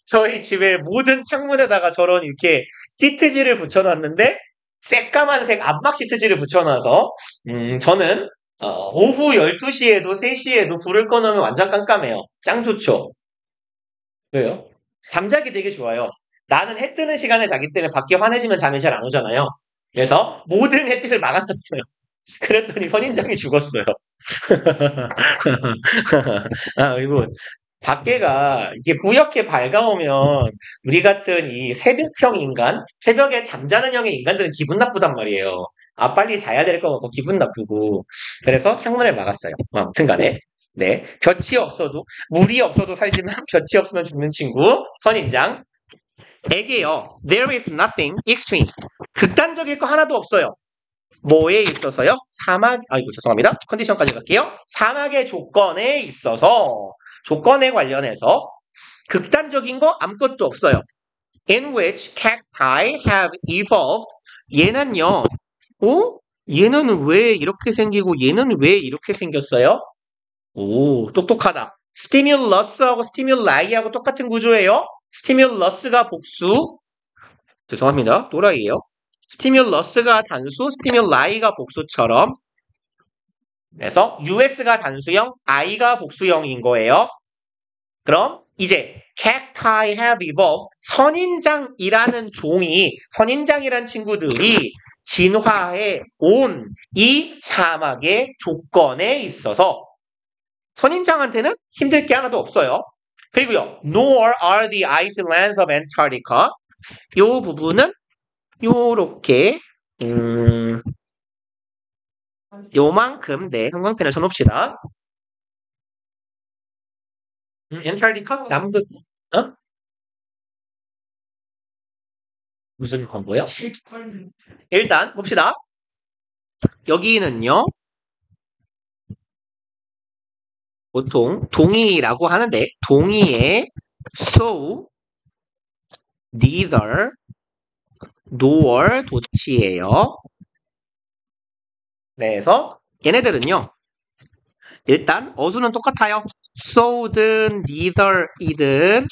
저희 집에 모든 창문에다가 저런 이렇게 시트지를 붙여놨는데, 새까만색 암막 시트지를 붙여놔서, 저는, 오후 12시에도 3시에도 불을 꺼놓으면 완전 깜깜해요. 짱 좋죠? 왜요? 잠자기 되게 좋아요. 나는 해 뜨는 시간에 자기 때문에 밖에 환해지면 잠이 잘 안 오잖아요. 그래서 모든 햇빛을 막아놨어요. 그랬더니 선인장이 죽었어요. 그리고 밖에가 이게 뿌옇게 밝아오면 우리 같은 이 새벽형 인간, 새벽에 잠자는 형의 인간들은 기분 나쁘단 말이에요. 아, 빨리 자야 될 것 같고 기분 나쁘고. 그래서 창문을 막았어요. 아무튼 간에. 네. 볕이 없어도, 물이 없어도 살지만 볕이 없으면 죽는 친구, 선인장. 에게요. There is nothing extreme. 극단적일 거 하나도 없어요. 뭐에 있어서요? 죄송합니다. 컨디션까지 갈게요. 사막의 조건에 있어서, 조건에 관련해서 극단적인 거 아무것도 없어요. In which cacti have evolved. 얘는요, 얘는 왜 이렇게 생기고 얘는 왜 이렇게 생겼어요? 오, 똑똑하다. 스티뮬러스하고 스티뮬라이하고 똑같은 구조예요. 스티뮬러스가 복수. 죄송합니다. 또라이예요. 스티뮬러스가 단수, 스티뮬라이가 복수처럼. 그래서 US가 단수형, I가 복수형인 거예요. 그럼 이제 cacti have evolved. 선인장이란 친구들이 진화해 온 이 사막의 조건에 있어서 선인장한테는 힘들 게 하나도 없어요. 그리고요, nor are the icelands of Antarctica. 요 부분은 요렇게 요만큼 형광펜을 쳐놓읍시다. 엔탈티카 남극 무슨 건고요? 일단 봅시다. 여기는요, 보통 동의라고 하는데 동의의 so, neither, nor 도치예요. 그래서 얘네들은요, 일단 어수는 똑같아요. so든 neither이든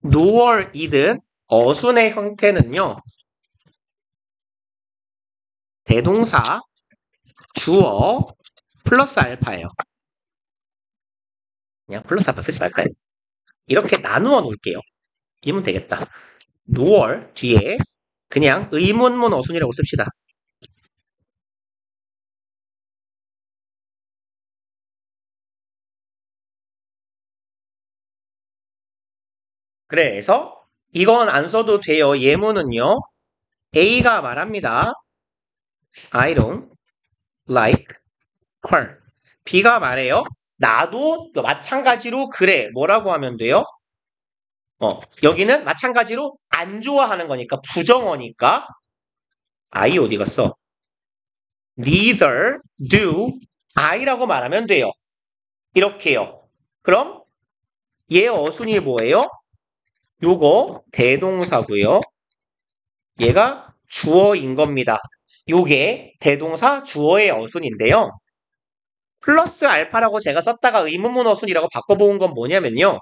nor이든 어순의 형태는요, 대동사, 주어, 플러스 알파예요. 그냥 플러스 알파 쓰지 말까요? 이렇게 나누어 놓을게요. 이면 되겠다. nor 뒤에 그냥 의문문 어순이라고 씁시다. 그래서 이건 안 써도 돼요. 예문은요. A가 말합니다. I don't like her. B가 말해요. 나도 마찬가지로 그래. 뭐라고 하면 돼요? 여기는 마찬가지로 안 좋아하는 거니까 부정어니까 I 어디 갔어? Neither do I라고 말하면 돼요. 이렇게요. 그럼 얘 어순이 뭐예요? 요거 대동사고요. 얘가 주어인 겁니다. 요게 대동사 주어의 어순인데요. 플러스 알파라고 제가 썼다가 의문문 어순이라고 바꿔본 건 뭐냐면요.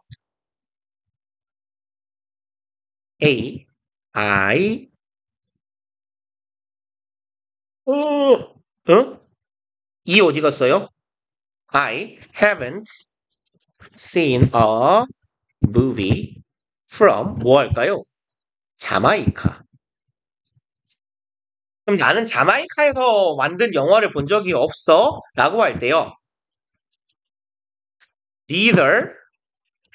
A, I, 이 어디 갔어요? I haven't seen a movie from 뭐 할까요? 자마이카. 그럼 나는 자마이카에서 만든 영화를 본 적이 없어 라고 할 때요. Neither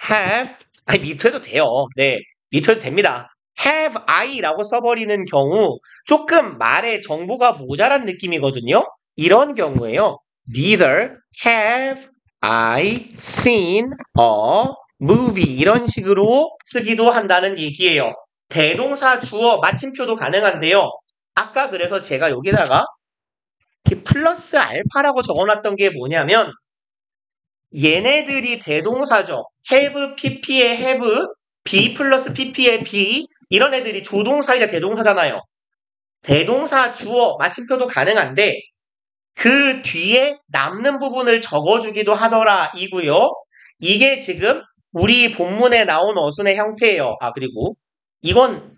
have, 아니, 미투해도 돼요. 네, 미투해도 됩니다. have I라고 써버리는 경우 조금 말에 정보가 모자란 느낌이거든요. 이런 경우에요. Neither have I seen a movie 이런 식으로 쓰기도 한다는 얘기예요. 대동사 주어 마침표도 가능한데요. 아까 그래서 제가 여기다가 이렇게 플러스 알파라고 적어놨던 게 뭐냐면 얘네들이 대동사죠. have, pp의 have, be 플러스 pp의 be 이런 애들이 조동사이자 대동사잖아요. 대동사 주어 마침표도 가능한데 그 뒤에 남는 부분을 적어주기도 하더라 이고요. 이게 지금 우리 본문에 나온 어순의 형태예요. 아 그리고 이건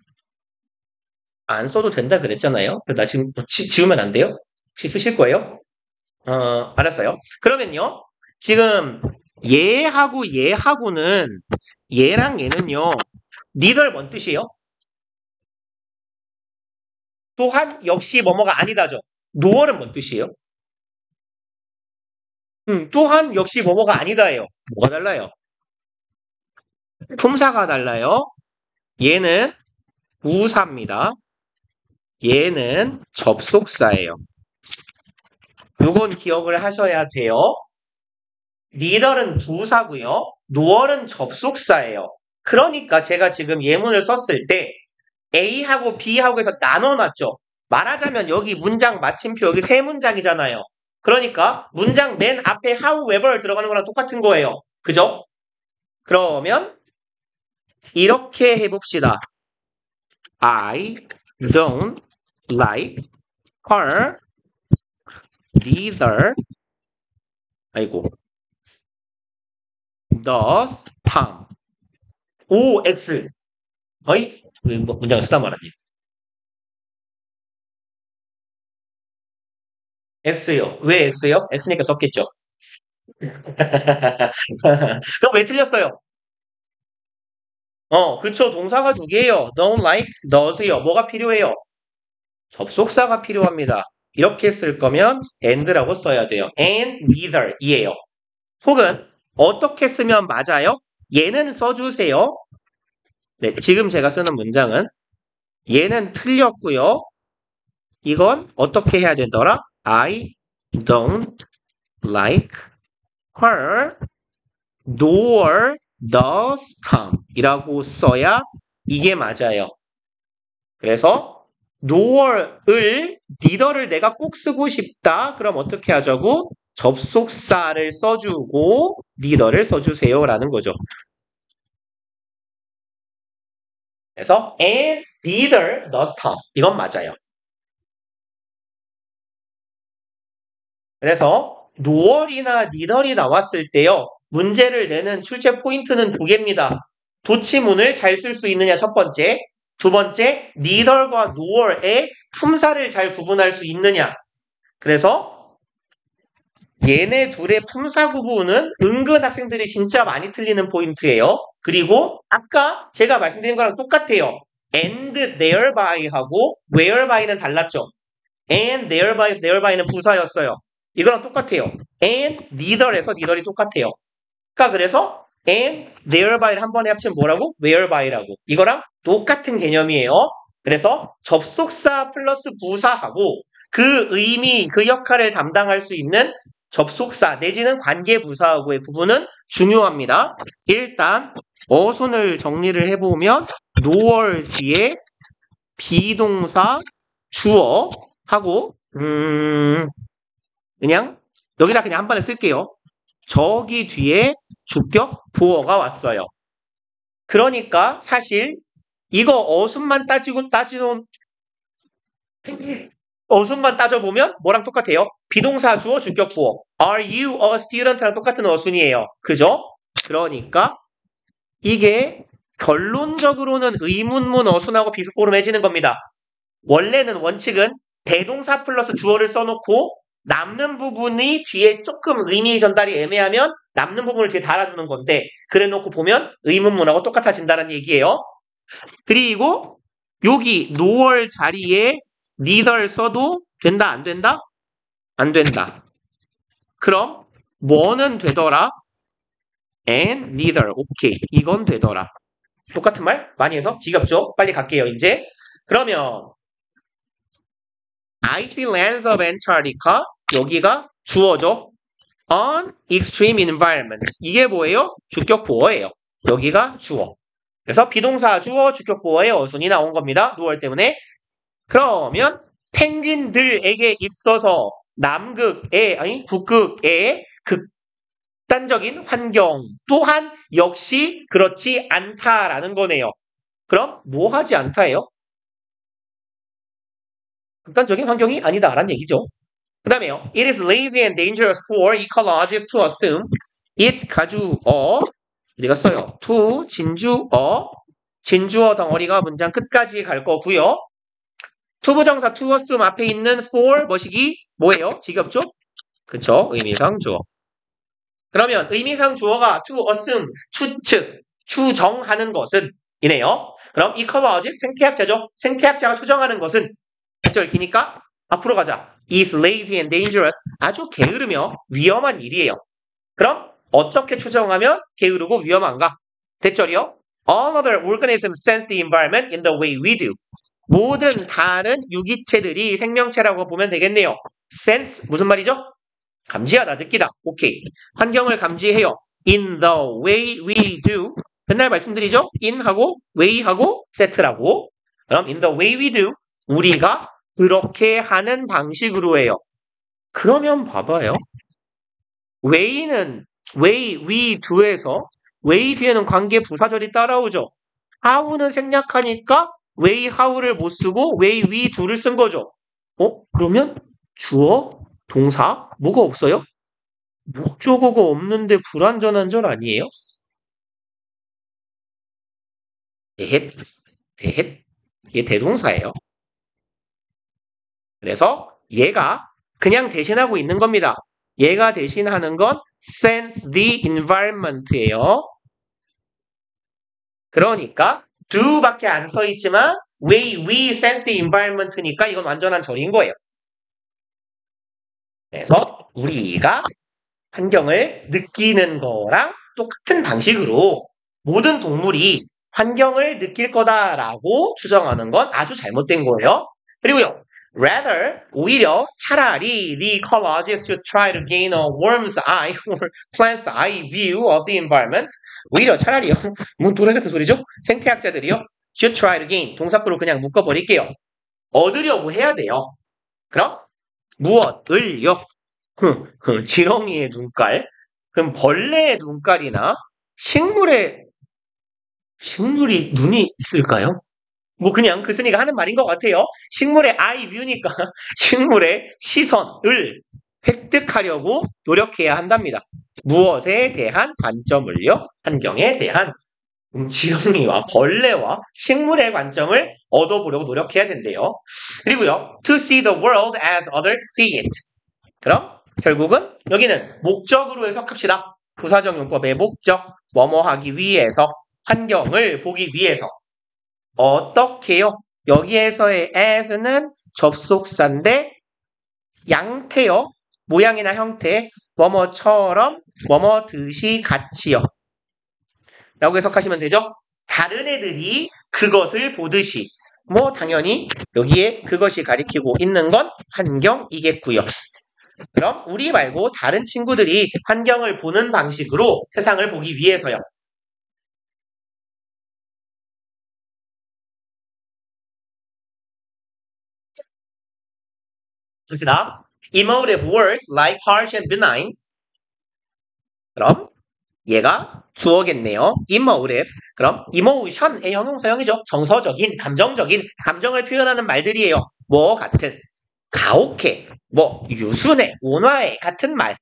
안 써도 된다 그랬잖아요. 나 지금 지우면 안 돼요? 혹시 쓰실 거예요? 알았어요. 그러면요. 지금 얘하고 얘하고는 얘랑 얘는요. 니들 뭔 뜻이에요? 또한 역시 뭐뭐가 아니다죠. 노얼은 뭔 뜻이에요? 또한 역시 뭐뭐가 아니다예요. 뭐가 달라요? 품사가 달라요. 얘는 부사입니다. 얘는 접속사예요. 요건 기억을 하셔야 돼요. 니들은 부사고요. 노얼은 접속사예요. 그러니까 제가 지금 예문을 썼을 때 A하고 B하고 해서 나눠놨죠. 말하자면 여기 문장 마침표 여기 세 문장이잖아요. 그러니까 문장 맨 앞에 however 들어가는 거랑 똑같은 거예요. 그죠? 그러면 이렇게 해봅시다. I don't like her neither 아이고 does Tom O, X 어이? 문장을 쓰다 말았니? X요. 왜 X요? X니까 썼겠죠. 그럼 왜 틀렸어요? 그쵸. 동사가 두 개예요. don't like, does요. 뭐가 필요해요? 접속사가 필요합니다. 이렇게 쓸 거면 and라고 써야 돼요. and neither 이에요. 혹은 어떻게 쓰면 맞아요? 얘는 써주세요. 네, 지금 제가 쓰는 문장은 얘는 틀렸고요. 이건 어떻게 해야 되더라? I don't like her nor does Tom 이라고 써야 이게 맞아요. 그래서 nor을 neither를 내가 꼭 쓰고 싶다. 그럼 어떻게 하자고? 접속사를 써주고 neither를 써주세요 라는 거죠. 그래서 and neither does Tom 이건 맞아요. 그래서 nor이나 neither이 나왔을 때요. 문제를 내는 출제 포인트는 두 개입니다. 도치문을 잘 쓸 수 있느냐 첫 번째. 두 번째, neither과 nor의 품사를 잘 구분할 수 있느냐. 그래서 얘네 둘의 품사 구분은 은근 학생들이 진짜 많이 틀리는 포인트예요. 그리고 아까 제가 말씀드린 거랑 똑같아요. and thereby 하고 whereby,는 달랐죠. and thereby,는 부사였어요. 이거랑 똑같아요. and neither에서 neither이 똑같아요. 그러니까 그래서 and thereby 한 번에 합치면 뭐라고? whereby,라고. 이거랑 똑같은 개념이에요. 그래서 접속사 플러스 부사하고 그 의미, 그 역할을 담당할 수 있는 접속사 내지는 관계부사하고의 구분은 중요합니다. 일단 어순을 정리를 해보면 nor 뒤에 비동사 주어하고 그냥 여기다 그냥 한 번에 쓸게요. 저기 뒤에 주격 보어가 왔어요. 그러니까 사실 이거 어순만 따져보면 뭐랑 똑같아요? 비동사 주어 주격 보어. Are you a student랑 똑같은 어순이에요. 그죠? 그러니까 이게 결론적으로는 의문문 어순하고 비슷고름해지는 겁니다. 원래는 원칙은 대동사 플러스 주어를 써놓고 남는 부분이 뒤에 조금 의미 전달이 애매하면 남는 부분을 뒤에 달아주는 건데 그래놓고 보면 의문문하고 똑같아진다는 얘기예요. 그리고 여기 nor 자리에 neither 써도 된다, 안 된다? 안 된다. 그럼 뭐는 되더라? and neither. 오케이. 이건 되더라. 똑같은 말 많이 해서 지겹죠? 빨리 갈게요, 이제. 그러면 icy lands of Antarctica 여기가 주어죠. on extreme environment. 이게 뭐예요? 주격 보어예요. 여기가 주어. 그래서 비동사 주어 주격 보어의 어순이 나온 겁니다. 6월 때문에. 그러면 펭귄들에게 있어서 남극의 아니 북극의 극단적인 환경 또한 역시 그렇지 않다라는 거네요. 그럼 뭐 하지 않다예요? 극단적인 환경이 아니다라는 얘기죠. 그 다음에요. It is lazy and dangerous for ecologists to assume it 가주어 어디가 써요? to 진주어 덩어리가 문장 끝까지 갈 거고요. 투부정사 to assume 앞에 있는 for 뭐시기 뭐예요? 지겹죠? 그쵸? 의미상 주어. 그러면 의미상 주어가 to assume 추측, 추정하는 것은 이네요. 그럼 ecologist 생태학자죠. 생태학자가 추정하는 것은 1절 기니까 앞으로 가자. is lazy and dangerous. 아주 게으르며 위험한 일이에요. 그럼 어떻게 추정하면 게으르고 위험한가? 대절이요. All other organisms sense the environment in the way we do. 모든 다른 유기체들이 생명체라고 보면 되겠네요. sense 무슨 말이죠? 감지하다, 느끼다. 오케이. 환경을 감지해요. in the way we do. 맨날 말씀드리죠? in하고 way하고 set라고. 그럼 in the way we do. 우리가 그렇게 하는 방식으로 해요. 그러면 봐봐요. way는 way, we do에서 way 뒤에는 관계 부사절이 따라오죠. how는 생략하니까 way, how를 못 쓰고 way, we do를 쓴 거죠. 그러면 주어, 동사, 뭐가 없어요? 목적어가 없는데 불완전한 절 아니에요? 대헷. 이게 대동사예요. 그래서 얘가 그냥 대신하고 있는 겁니다. 얘가 대신하는 건 sense the environment예요. 그러니까 do밖에 안 써 있지만 way we sense the environment니까 이건 완전한 절인 거예요. 그래서 우리가 환경을 느끼는 거랑 똑같은 방식으로 모든 동물이 환경을 느낄 거다라고 추정하는 건 아주 잘못된 거예요. 그리고요. Rather, 오히려 차라리 the ecologists should try to gain a worm's eye or plant's eye view of the environment. 오히려 차라리요. 뭔 도래 같은 소리죠? 생태학자들이요. should try to gain. 동사구로 그냥 묶어버릴게요. 얻으려고 해야 돼요. 그럼 무엇을요? 지렁이의 눈깔. 그럼 벌레의 눈깔이나 식물이 눈이 있을까요? 뭐 그냥 글쓴이가 하는 말인 것 같아요. 식물의 eye view니까 식물의 시선을 획득하려고 노력해야 한답니다. 무엇에 대한 관점을요? 환경에 대한 지렁이와 벌레와 식물의 관점을 얻어보려고 노력해야 된대요. 그리고요. To see the world as others see it. 그럼 결국은 여기는 목적으로 해석합시다. 부사적 용법의 목적, 뭐뭐 하기 위해서, 환경을 보기 위해서. 어떻게요? 여기에서의 as는 접속사인데 양태요. 모양이나 형태, 뭐뭐처럼, 뭐뭐듯이 같이요. 라고 해석하시면 되죠? 다른 애들이 그것을 보듯이 뭐 당연히 여기에 그것이 가리키고 있는 건 환경이겠고요. 그럼 우리 말고 다른 친구들이 환경을 보는 방식으로 세상을 보기 위해서요. 씁시다. Emotive words like harsh and benign. 그럼 얘가 주어겠네요. emotive. 그럼 emotion의 형용사형이죠. 정서적인, 감정적인, 감정을 표현하는 말들이에요. 뭐 같은 가혹해, 뭐 유순해, 온화해 같은 말.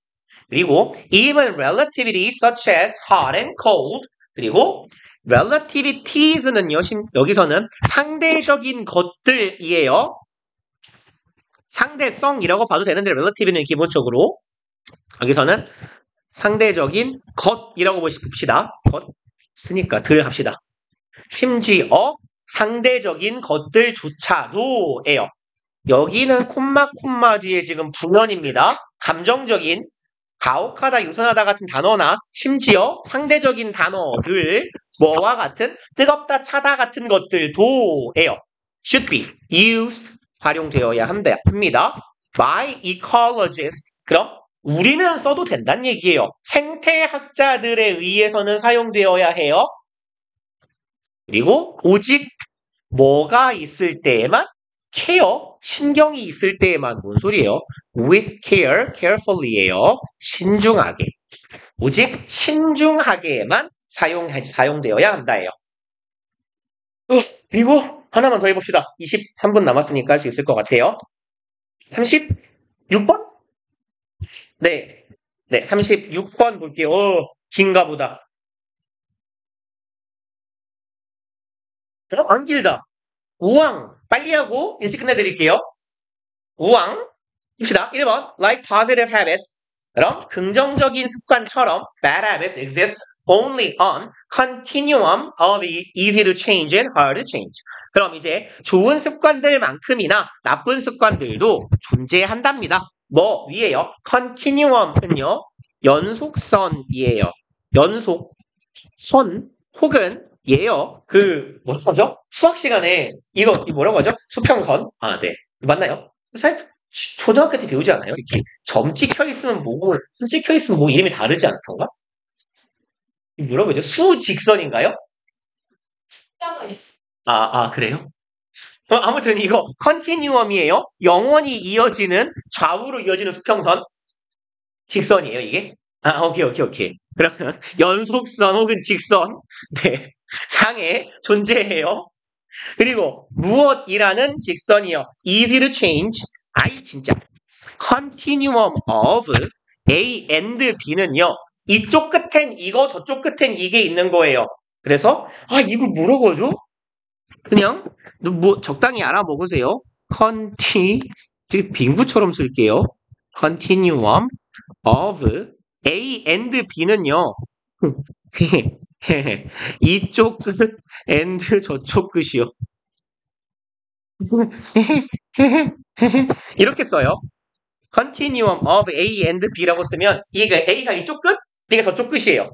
그리고 even relativity such as hot and cold. 그리고 relativities는요. 여기서는 상대적인 것들이에요. 상대성이라고 봐도 되는데 relative는 기본적으로 여기서는 상대적인 것이라고 봅시다. 것 쓰니까 들 합시다. 심지어 상대적인 것들조차도예요. 여기는 콤마 뒤에 지금 분연입니다. 감정적인 가혹하다, 유순하다 같은 단어나 심지어 상대적인 단어들 뭐와 같은 뜨겁다, 차다 같은 것들도예요. should be used 활용되어야 합니다. by ecologists. 그럼 우리는 써도 된다는 얘기예요. 생태학자들에 의해서는 사용되어야 해요. 그리고 오직 뭐가 있을 때에만 care, 신경이 있을 때에만 뭔 소리예요? with care, carefully예요. 신중하게. 오직 신중하게만 사용되어야 한다예요. 그리고 하나만 더 해봅시다. 23분 남았으니까 할 수 있을 것 같아요. 36번? 네. 네, 36번 볼게요. 긴가 보다. 안 길다. 우왕. 빨리 하고 일찍 끝내드릴게요. 우왕. 봅시다. 1번. Like positive habits. 그럼 긍정적인 습관처럼 bad habits exist only on continuum of easy to change and hard to change. 그럼 이제 좋은 습관들만큼이나 나쁜 습관들도 존재한답니다. 뭐 위에요? continuum은요. 연속선이에요. 연속선 혹은 예요. 뭐라고 하죠? 수학 시간에 이거 뭐라고 하죠? 수평선. 아, 네. 맞나요? 사실 초등학교 때 배우지 않아요? 이렇게 점 찍혀 있으면 뭐고 선 찍혀 있으면 뭐 이름이 다르지 않던가? 뭐라고 하죠? 수직선인가요? 숫자가 있어. 그래요? 아무튼 이거 컨티뉴엄이에요. 영원히 이어지는 좌우로 이어지는 수평선 직선이에요, 이게? 오케이. 그러면 연속선 혹은 직선 네 상에 존재해요. 그리고 무엇이라는 직선이요. easy to change. 진짜. continuum of A and B는요. 이쪽 끝엔 이거, 저쪽 끝엔 이게 있는 거예요. 그래서 이걸 뭐라고 하죠? 그냥 뭐 적당히 알아먹으세요. 되게 빙구처럼 쓸게요. continuum of A and B는요. 이쪽 끝 and 저쪽 끝이요. 이렇게 써요. continuum of A and B라고 쓰면 A가 이쪽 끝, B가 저쪽 끝이에요.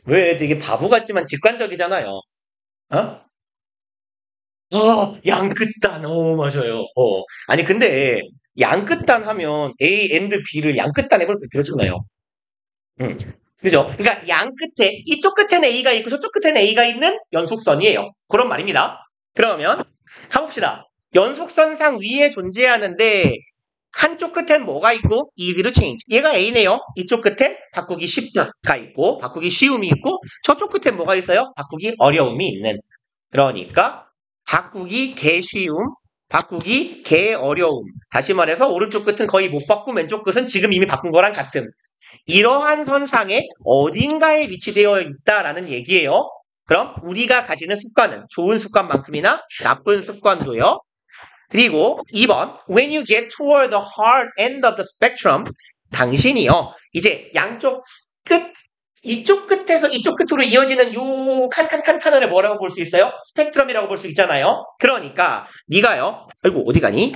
왜 되게 바보 같지만 직관적이잖아요. 양끝단. 맞아요. 아니 근데 양끝단 하면 A and B를 양끝단 해볼 필요잖아요. 그죠? 그러니까 양 끝에 이쪽 끝에는 A가 있고 저쪽 끝에는 A가 있는 연속선이에요. 그런 말입니다. 그러면 가봅시다. 연속선상 위에 존재하는데 한쪽 끝엔 뭐가 있고 easy to change. 얘가 A네요. 이쪽 끝에 바꾸기 쉽다가 있고 바꾸기 쉬움이 있고 저쪽 끝엔 뭐가 있어요? 바꾸기 어려움이 있는. 그러니까 바꾸기 개쉬움, 바꾸기 개어려움. 다시 말해서 오른쪽 끝은 거의 못 바꾸고 왼쪽 끝은 지금 이미 바꾼 거랑 같은. 이러한 선상에 어딘가에 위치되어 있다라는 얘기예요. 그럼 우리가 가지는 습관은 좋은 습관만큼이나 나쁜 습관도요. 그리고 2번 When you get toward the hard end of the spectrum 당신이요. 이제 양쪽 끝 이쪽 끝에서 이쪽 끝으로 이어지는 요 칸을 뭐라고 볼 수 있어요? 스펙트럼이라고 볼 수 있잖아요. 그러니까 네가요. 아이고 어디 가니?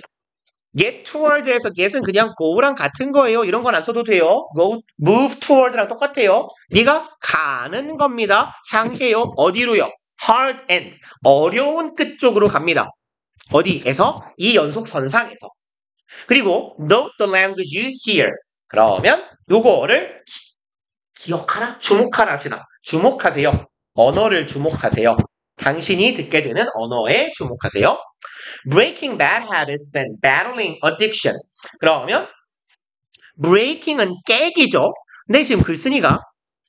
get toward에서 get은 그냥 go랑 같은 거예요. 이런 건 안 써도 돼요. go, move toward랑 똑같아요. 네가 가는 겁니다. 향해요. 어디로요? hard end, 어려운 끝 쪽으로 갑니다. 어디에서? 이 연속선상에서. 그리고 note the language you hear. 그러면 요거를 기억하라? 주목하라 합시다. 주목하세요. 언어를 주목하세요. 당신이 듣게 되는 언어에 주목하세요. Breaking bad habits and battling addiction. 그러면 breaking은 깨기죠. 근데 지금 글쓴이가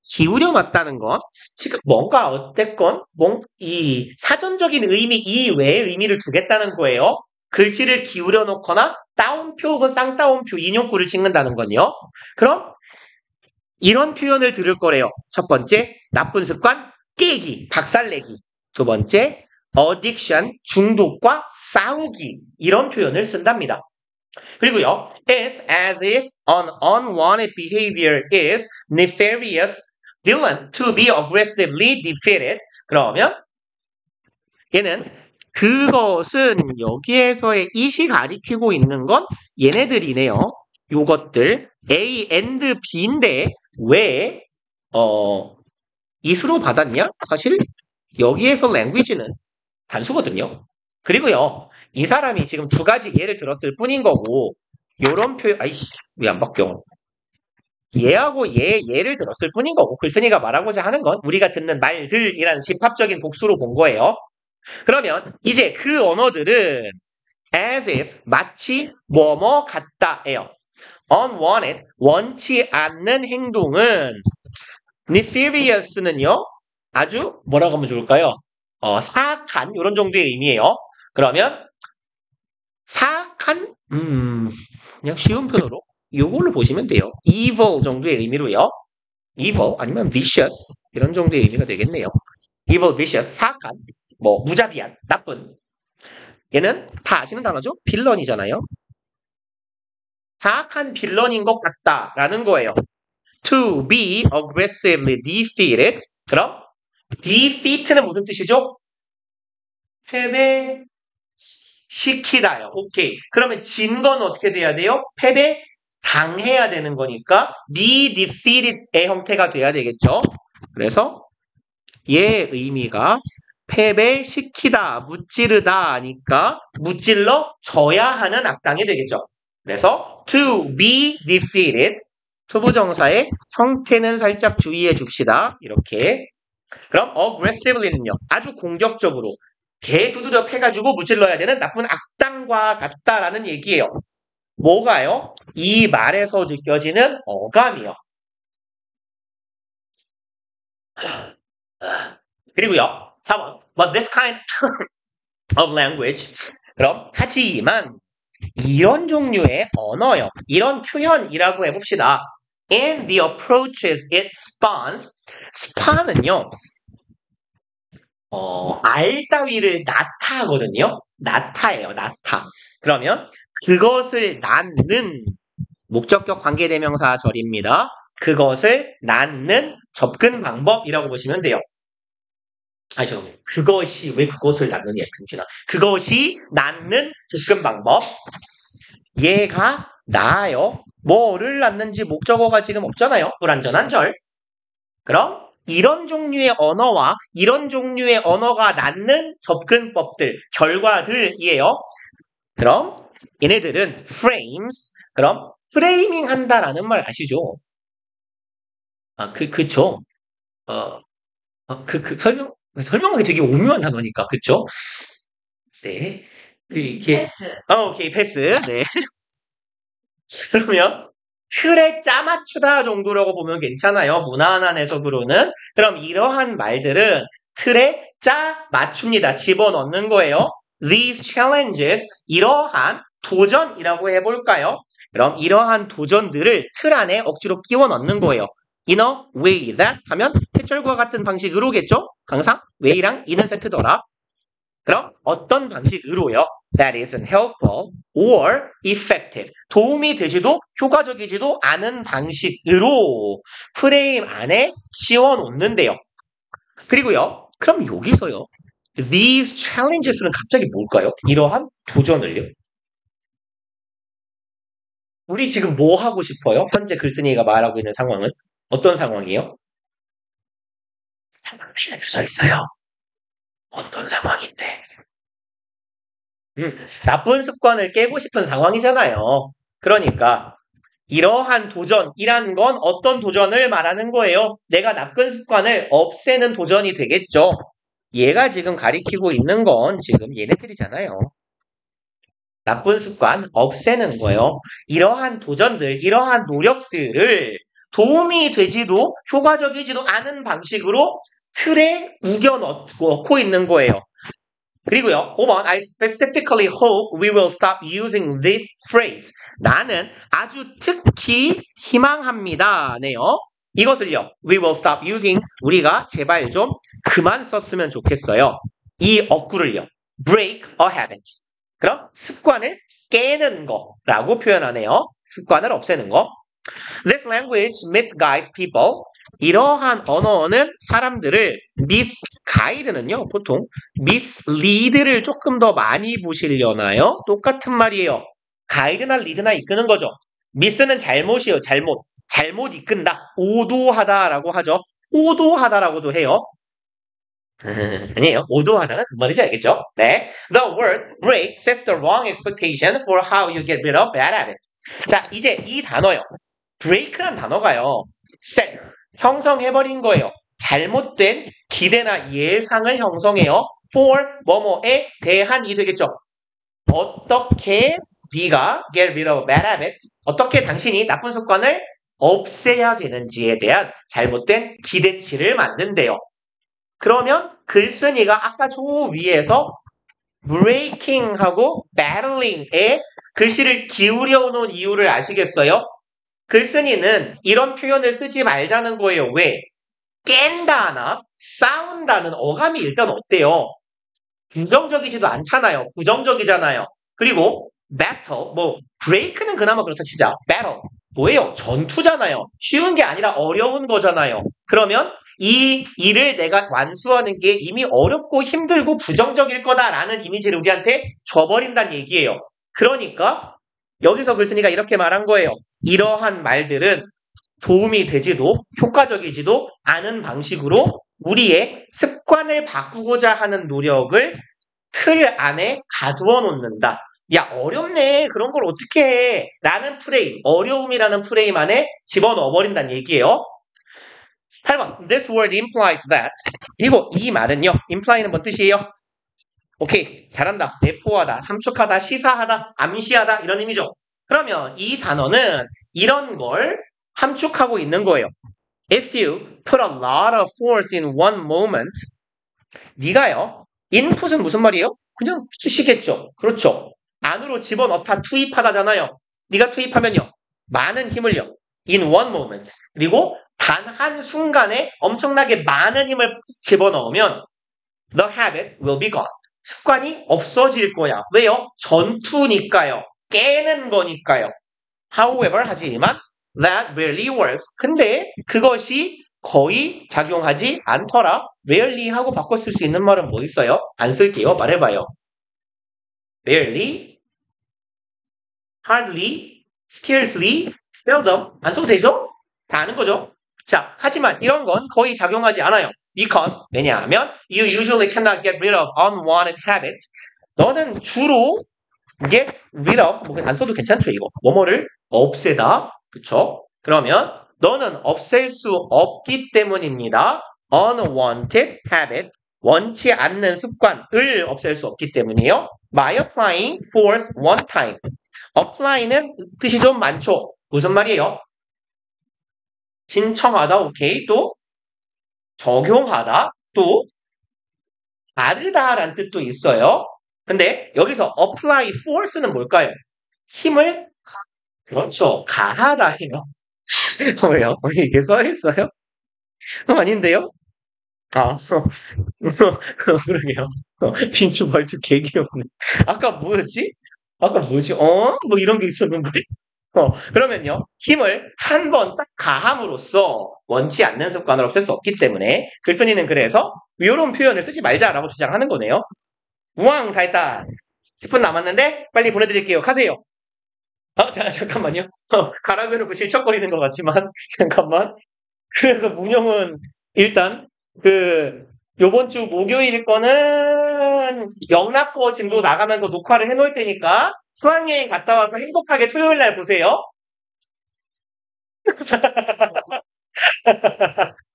기울여 놨다는 건 지금 뭔가 어땠건 이 사전적인 의미 이외의 의미를 두겠다는 거예요. 글씨를 기울여 놓거나 따옴표 혹은 쌍따옴표 인용구를 찍는다는 건요. 그럼 이런 표현을 들을 거래요. 첫 번째, 나쁜 습관, 깨기, 박살내기. 두 번째, addiction, 중독과 싸우기. 이런 표현을 쓴답니다. 그리고요, is as if an unwanted behavior is nefarious, villain to be aggressively defeated. 그러면 얘는 그것은 여기에서의 it이 가리키고 있는 건 얘네들이네요. 요것들 A and B인데 왜 it으로 받았냐? 사실 여기에서 language는 단수거든요. 그리고요, 이 사람이 지금 두 가지 예를 들었을 뿐인 거고, 요런 표현, 아이씨, 왜 안 바뀌어? 얘하고 얘를 들었을 뿐인 거고, 글쓴이가 말하고자 하는 건 우리가 듣는 말들이라는 집합적인 복수로 본 거예요. 그러면 이제 그 언어들은 as if, 마치 뭐뭐 같다예요. unwanted, 원치 않는 행동은 nefariously,'는요, 아주 뭐라고 하면 좋을까요? 사악한 이런 정도의 의미예요. 그러면 사악한 그냥 쉬운 표현으로 이걸로 보시면 돼요. evil 정도의 의미로요. evil 아니면 vicious 이런 정도의 의미가 되겠네요. evil, vicious, 사악한, 뭐 무자비한, 나쁜. 얘는 다 아시는 단어죠? 빌런이잖아요. 사악한 빌런인 것 같다라는 거예요. To be aggressively defeated. 그럼 defeat는 무슨 뜻이죠? 패배시키다요. 오케이. 그러면 진 건 어떻게 돼야 돼요? 패배 당해야 되는 거니까 be defeated의 형태가 돼야 되겠죠. 그래서 얘 의미가 패배시키다, 무찌르다 하니까 무찔러 져야 하는 악당이 되겠죠. 그래서 to be defeated 투부정사의 형태는 살짝 주의해 줍시다. 이렇게. 그럼 aggressively는요. 아주 공격적으로 개 두드려 패가지고 무찔러야 되는 나쁜 악당과 같다라는 얘기예요. 뭐가요? 이 말에서 느껴지는 어감이요. 그리고요. 4번. But this kind of language. 그럼 하지만 이런 종류의 언어요. 이런 표현이라고 해봅시다. And the approaches it spawns. spawn은요. 알 따위를 낳다거든요. 낳다예요. 낳다. 그러면 그것을 낳는 목적격 관계대명사 절입니다. 그것을 낳는 접근 방법이라고 보시면 돼요. 아니 잠깐만요. 그것이 왜 그것을 낳느냐 금지나. 그것이 낳는 접근 방법. 얘가 낳아요. 뭐를 낳는지 목적어가 지금 없잖아요. 불완전한 절. 그럼 이런 종류의 언어와 이런 종류의 언어가 낳는 접근법들, 결과들이에요. 그럼 얘네들은 frames. 그럼 프레이밍 한다라는 말 아시죠? 그쵸. 설명하기 되게 오묘한 단어니까, 그쵸? 네. 이게, 패스. 오케이, 패스. 네. 그러면, 틀에 짜맞추다 정도라고 보면 괜찮아요. 무난한 해석으로는. 그럼 이러한 말들은 틀에 짜 맞춥니다. 집어넣는 거예요. These challenges, 이러한 도전이라고 해볼까요? 그럼 이러한 도전들을 틀 안에 억지로 끼워 넣는 거예요. In a way that 하면 해절과 같은 방식으로겠죠? 항상 way랑 in은 세트더라. 그럼 어떤 방식으로요? That isn't helpful or effective. 도움이 되지도 효과적이지도 않은 방식으로 프레임 안에 씌워놓는데요. 그리고요. 그럼 여기서요. These challenges는 갑자기 뭘까요? 이러한 도전을요. 우리 지금 뭐 하고 싶어요? 현재 글쓴이가 말하고 있는 상황은? 어떤 상황이에요? 상황실에 들어져 있어요. 어떤 상황인데? 나쁜 습관을 깨고 싶은 상황이잖아요. 그러니까 이러한 도전이란 건 어떤 도전을 말하는 거예요? 내가 나쁜 습관을 없애는 도전이 되겠죠. 얘가 지금 가리키고 있는 건 지금 얘네들이잖아요. 나쁜 습관 없애는 거예요. 이러한 도전들, 이러한 노력들을 도움이 되지도 효과적이지도 않은 방식으로 틀에 우겨 넣고 있는 거예요. 그리고요, 5번, I specifically hope we will stop using this phrase. 나는 아주 특히 희망합니다. 네요. 이것을요, we will stop using, 우리가 제발 좀 그만 썼으면 좋겠어요. 이 어구를요, break a habit. 그럼 습관을 깨는 거라고 표현하네요. 습관을 없애는 거. This language misguides people. 이러한 언어는 사람들을 가이드는요, 보통 mislead를 조금 더 많이 보시려나요? 똑같은 말이에요. 가이드나 리드나 이끄는 거죠. mis는 잘못이에요, 잘못. 잘못 이끈다. 오도하다라고 하죠. 오도하다라고도 해요. 아니에요. 오도하다는 그 말인지 알겠죠? 네. The word break sets the wrong expectation for how you get rid of bad habit. 자, 이제 이 단어요. break란 단어가요. set, 형성해버린 거예요. 잘못된 기대나 예상을 형성해요. for 뭐뭐에 대한이 되겠죠. 어떻게 네가 get rid of bad habit, 어떻게 당신이 나쁜 습관을 없애야 되는지에 대한 잘못된 기대치를 만든대요. 그러면 글쓴이가 아까 저 위에서 breaking하고 battling에 글씨를 기울여 놓은 이유를 아시겠어요? 글쓴이는 이런 표현을 쓰지 말자는 거예요. 왜? 깬다나 싸운다는 어감이 일단 어때요? 긍정적이지도 않잖아요. 부정적이잖아요. 그리고 battle, break는 그나마 그렇다 치자. battle, 뭐예요? 전투잖아요. 쉬운 게 아니라 어려운 거잖아요. 그러면 이 일을 내가 완수하는 게 이미 어렵고 힘들고 부정적일 거다라는 이미지를 우리한테 줘버린다는 얘기예요. 그러니까 여기서 글쓴이가 이렇게 말한 거예요. 이러한 말들은 도움이 되지도 효과적이지도 않은 방식으로 우리의 습관을 바꾸고자 하는 노력을 틀 안에 가두어 놓는다. 야, 어렵네. 그런 걸 어떻게 해. 라는 프레임, 어려움이라는 프레임 안에 집어넣어 버린다는 얘기예요. 8번. This word implies that. 그리고 이 말은요. imply는 뭔 뜻이에요? 오케이. 잘한다. 내포하다, 함축하다, 시사하다, 암시하다 이런 의미죠. 그러면 이 단어는 이런 걸 함축하고 있는 거예요. If you put a lot of force in one moment, 네가요. input은 무슨 말이에요? 그냥 쓰시겠죠. 그렇죠. 안으로 집어넣다, 투입하다잖아요. 네가 투입하면요. 많은 힘을요. in one moment. 그리고 단 한 순간에 엄청나게 많은 힘을 집어넣으면 the habit will be gone. 습관이 없어질 거야. 왜요? 전투니까요. 깨는 거니까요. However, 하지만 that rarely works. 근데 그것이 거의 작용하지 않더라. rarely 하고 바꿔 쓸 수 있는 말은 뭐 있어요? 안 쓸게요. 말해봐요. rarely, hardly, scarcely, seldom. 안 써도 되죠? 다 아는 거죠? 자, 하지만 이런 건 거의 작용하지 않아요. Because, 왜냐하면 you usually cannot get rid of unwanted habits. 너는 주로 get rid of, 안 써도 괜찮죠, 이거. 뭐뭐를 없애다. 그쵸? 그러면 너는 없앨 수 없기 때문입니다. unwanted habit, 원치 않는 습관을 없앨 수 없기 때문이에요. by applying force one time. apply는 뜻이 좀 많죠. 무슨 말이에요? 신청하다, 오케이. 또 적용하다, 또 바르다라는 뜻도 있어요. 근데 여기서 apply force는 뭘까요? 힘을 그렇죠. 가하다 해요. 왜요? 이게 써있어요? 아닌데요? 아, 그러게요. 빈추벌주 개귀엽네. 아까 뭐였지? 아까 뭐지? 뭐 이런 게 있었는데. 그러면요. 힘을 한 번 딱 가함으로써 원치 않는 습관을 없앨 수 없기 때문에 글쓴이는 그래서 이런 표현을 쓰지 말자라고 주장하는 거네요. 우왕 다 했다. 10분 남았는데 빨리 보내드릴게요. 가세요. 잠깐만요. 가라고 해놓고 실척거리는 것 같지만 잠깐만. 그래서 문영은 일단 요번 주 목요일 거는 영락고 진도 나가면서 녹화를 해놓을 테니까 수학여행 갔다 와서 행복하게 토요일 날 보세요.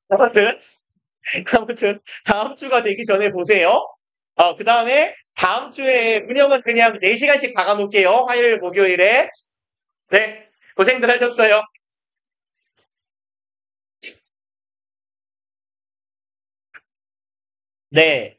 아무튼 다음 주가 되기 전에 보세요. 그 다음에 다음 주에 문영은 그냥 4시간씩 박아놓을게요. 화요일 목요일에. 네, 고생들 하셨어요. 네.